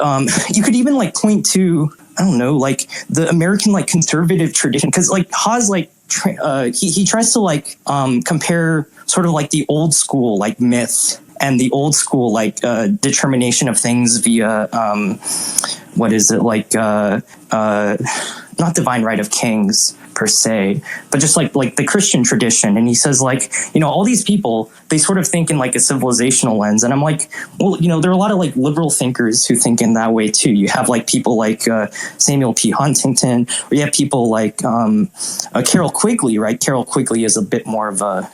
you could even point to, I don't know, the American conservative tradition, because Haas he tries to compare sort of the old school myth and the old school determination of things via what is it not divine right of kings per se, but just the Christian tradition. And he says all these people, they sort of think in a civilizational lens. And I'm well, there are a lot of liberal thinkers who think in that way too. You have people Samuel P. Huntington, or you have people Carol Quigley, right? Carol Quigley is a bit more of a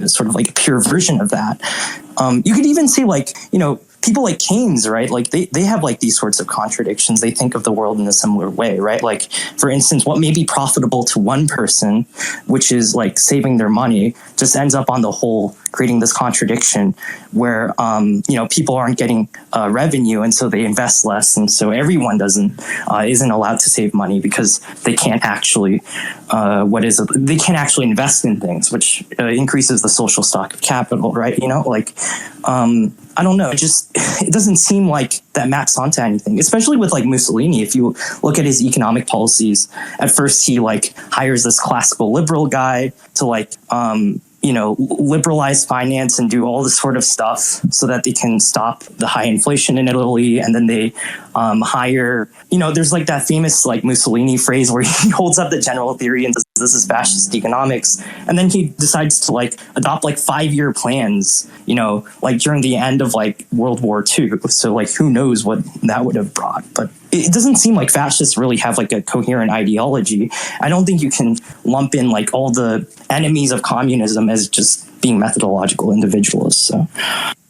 sort of a pure version of that. You could even say people like Keynes, right? They have these sorts of contradictions. They think of the world in a similar way, right? For instance, what may be profitable to one person, which is saving their money, just ends up on the whole creating this contradiction where, people aren't getting revenue, and so they invest less. And so everyone isn't allowed to save money because they can't actually, they can't actually invest in things, which increases the social stock of capital, right? I don't know. It doesn't seem like that maps onto anything, especially with Mussolini. If you look at his economic policies, at first he hires this classical liberal guy to liberalize finance and do all this sort of stuff so that they can stop the high inflation in Italy. And then they hire, there's that famous Mussolini phrase where he holds up the general theory and says this is fascist economics. And then he decides to like adopt like 5-year plans, you know, like during the end of like World War II. So like who knows what that would have brought. But it doesn't seem like fascists really have like a coherent ideology. I don't think you can lump in like all the enemies of communism as just being methodological individualists.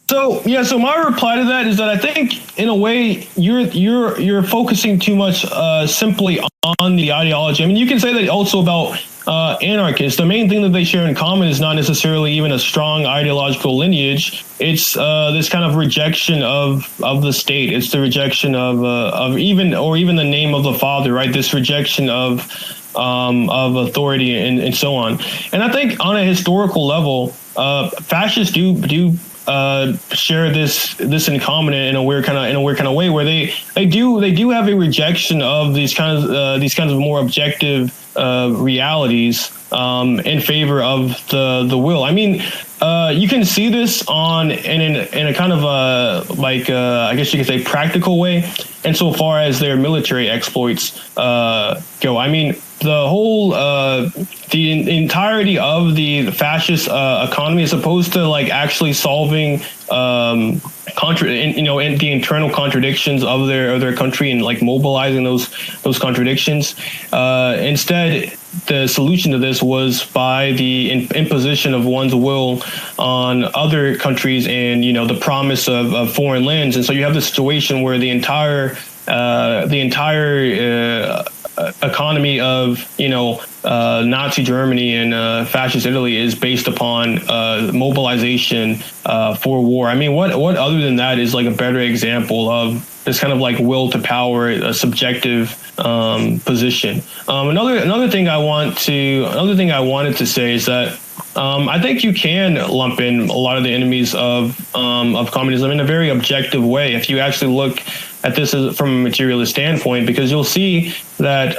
So my reply to that is that I think in a way you're focusing too much simply on the ideology. I mean, you can say that also about anarchists. The main thing that they share in common is not necessarily even a strong ideological lineage. It's this kind of rejection of the state. It's the rejection of even the name of the father, right? This rejection of authority and so on. And I think on a historical level, fascists do share this in common in a weird kind of way, where they do have a rejection of these kinds of more objective realities in favor of the will. I mean, you can see this in a kind of I guess you could say practical way, insofar as their military exploits go. I mean, the whole the entirety of the fascist economy, as opposed to like actually solving the internal contradictions of their country and like mobilizing those contradictions. Instead, the solution to this was by the imposition of one's will on other countries and the promise of foreign lands. And so you have this situation where the entire economy of Nazi Germany and fascist Italy is based upon mobilization for war. I mean, what other than that is like a better example of this kind of like will to power, a subjective position. Another thing I wanted to say is that I think you can lump in a lot of the enemies of communism in a very objective way if you actually look at this from a materialist standpoint, because you'll see that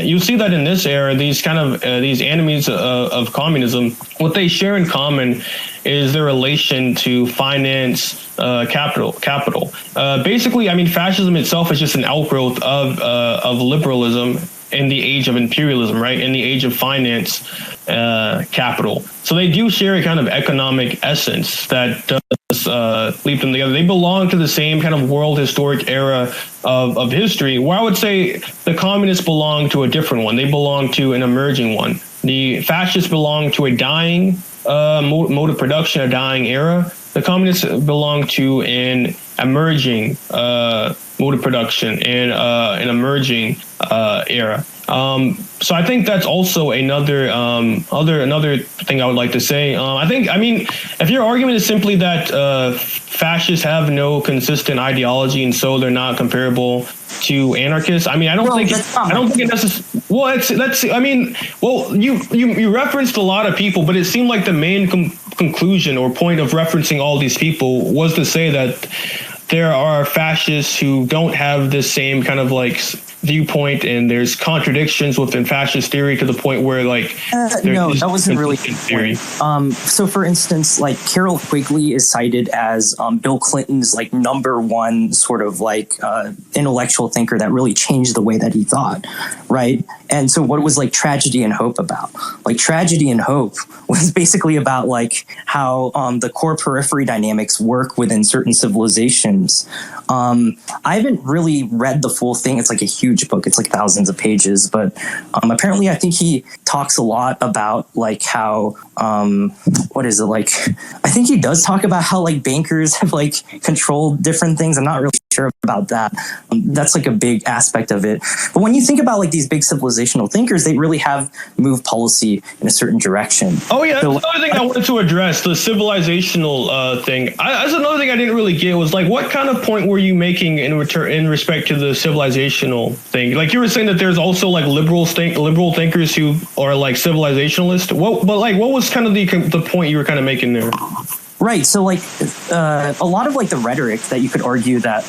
you'll see that in this era, these enemies of communism, what they share in common is their relation to finance, capital. Basically, I mean, fascism itself is just an outgrowth of liberalism in the age of imperialism, right? In the age of finance, capital. So they do share a kind of economic essence that does lead them together. They belong to the same kind of world historic era of history, where I would say the communists belong to a different one. They belong to an emerging one. The fascists belong to a dying mode of production, a dying era. The communists belong to an emerging mode of production and an emerging era. So I think that's also another thing I would like to say. I mean, if your argument is simply that fascists have no consistent ideology and so they're not comparable to anarchists, I mean, I don't think it necessarily. Well, you referenced a lot of people, but it seemed like the main conclusion or point of referencing all these people was to say that there are fascists who don't have this same kind of like viewpoint, and there's contradictions within fascist theory to the point where like no, that wasn't really theory. So for instance, like Carol Quigley is cited as Bill Clinton's like number one sort of like intellectual thinker that really changed the way that he thought, right? And so what was like Tragedy and Hope about? Like Tragedy and Hope was basically about like how the core periphery dynamics work within certain civilizations. I haven't really read the full thing. It's like a huge book. It's like thousands of pages, but apparently I think he talks a lot about like how what is it like? I think he does talk about how like bankers have like controlled different things. I'm not really sure about that. That's like a big aspect of it. But when you think about like these big civilizational thinkers, they really have moved policy in a certain direction. Oh yeah, that's another thing I wanted to address, the civilizational thing. That's another thing I didn't really get was like, what kind of point were you making in respect to the civilizational thing? Like you were saying that there's also like liberal thinkers who are like civilizationalists. What was kind of the point you were kind of making there? Right. So, like, a lot of like the rhetoric that you could argue that,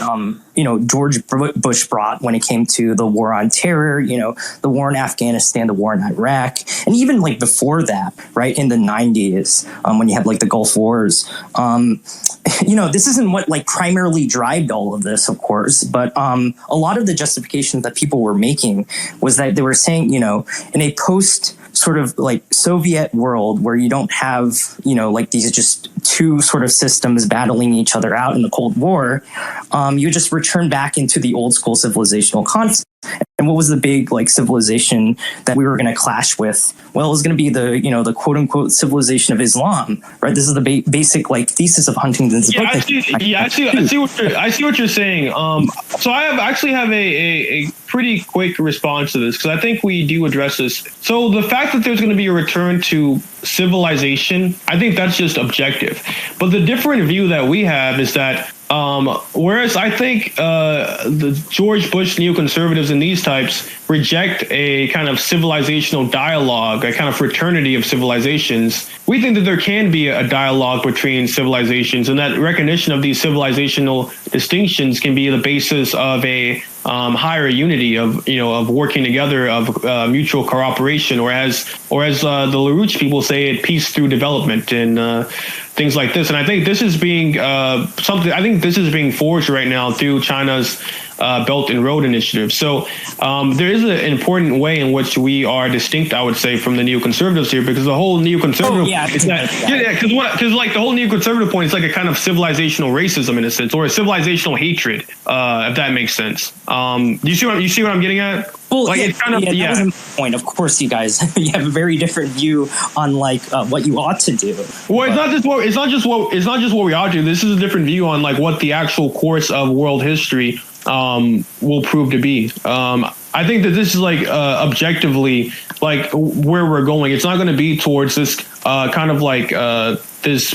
George Bush brought when it came to the war on terror, the war in Afghanistan, the war in Iraq, and even like before that, right, in the 90s, when you had like the Gulf Wars, this isn't what like primarily drove all of this, of course, but a lot of the justifications that people were making was that they were saying, in a post sort of like Soviet world where you don't have, like these just two sort of systems battling each other out in the Cold War, you just return back into the old school civilizational concept. And what was the big like civilization that we were going to clash with? Well, it was going to be the, the quote unquote civilization of Islam, right? This is the basic like thesis of Huntington's book. I see what you're saying. So I actually have a pretty quick response to this because I think we do address this. So the fact that there's going to be a return to civilization, I think that's just objective. But the different view that we have is that whereas I think the George Bush neoconservatives and these types reject a kind of civilizational dialogue, a kind of fraternity of civilizations, we think that there can be a dialogue between civilizations, and that recognition of these civilizational distinctions can be the basis of a higher unity of working together, of mutual cooperation, or as the LaRouche people say it, peace through development and things like this. And I think this is being forged right now through China's Belt and Road Initiative. So there is an important way in which we are distinct, I would say, from the neoconservatives here, because the whole neoconservative because like the whole neoconservative point is like a kind of civilizational racism in a sense, or a civilizational hatred, if that makes sense. You see what I'm getting at? Well, like it's kind of that was my point. Of course, you guys you have a very different view on like what you ought to do. Well, it's not just what we ought to do. This is a different view on like what the actual course of world history will prove to be. I think that this is like objectively like where we're going. It's not going to be towards this kind of like this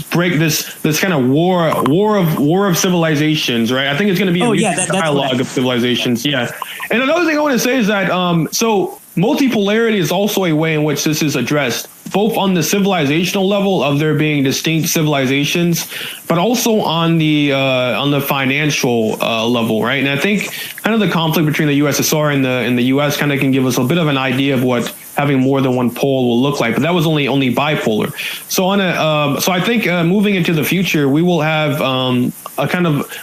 kind of war of civilizations, right? I think it's going to be a dialogue of civilizations. Yeah. And another thing I want to say is that so multipolarity is also a way in which this is addressed, both on the civilizational level of there being distinct civilizations, but also on the financial level, right? And I think kind of the conflict between the USSR and the US kind of can give us a bit of an idea of what having more than one pole will look like, but that was only bipolar. So so I think moving into the future, we will have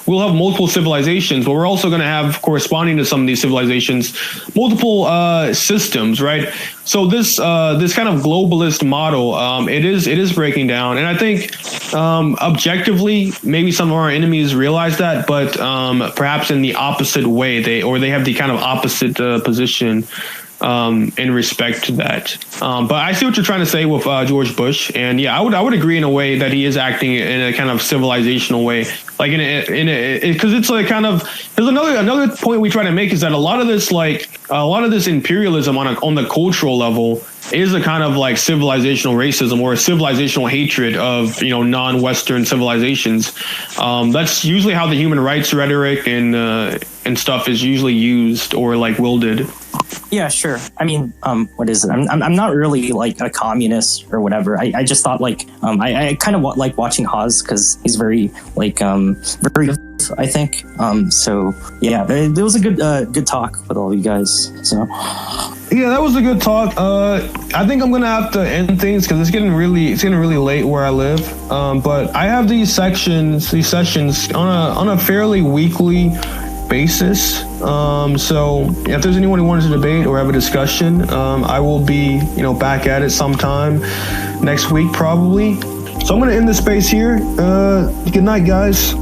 we'll have multiple civilizations, but we're also going to have, corresponding to some of these civilizations, multiple systems, right? So this kind of globalist model, it is breaking down, and I think objectively, maybe some of our enemies realize that, but perhaps in the opposite way, they have the kind of opposite position in respect to that. But I see what you're trying to say with George Bush, and yeah, I would agree in a way that he is acting in a kind of civilizational way, like because it's like kind of, there's another point we try to make is that a lot of this imperialism on the cultural level is a kind of like civilizational racism or a civilizational hatred of non-Western civilizations. That's usually how the human rights rhetoric and stuff is usually used or like wielded. Yeah, sure. I mean, what is it? I'm not really like a communist or whatever. I just thought like I kind of like watching Haas because he's very like very good, I think. So yeah, it was a good talk with all you guys. So yeah, that was a good talk. I think I'm gonna have to end things because it's getting really late where I live. But I have these sessions on a fairly weekly basis. So if there's anyone who wants to debate or have a discussion, I will be back at it sometime next week probably. So I'm gonna end the space here. Good night, guys.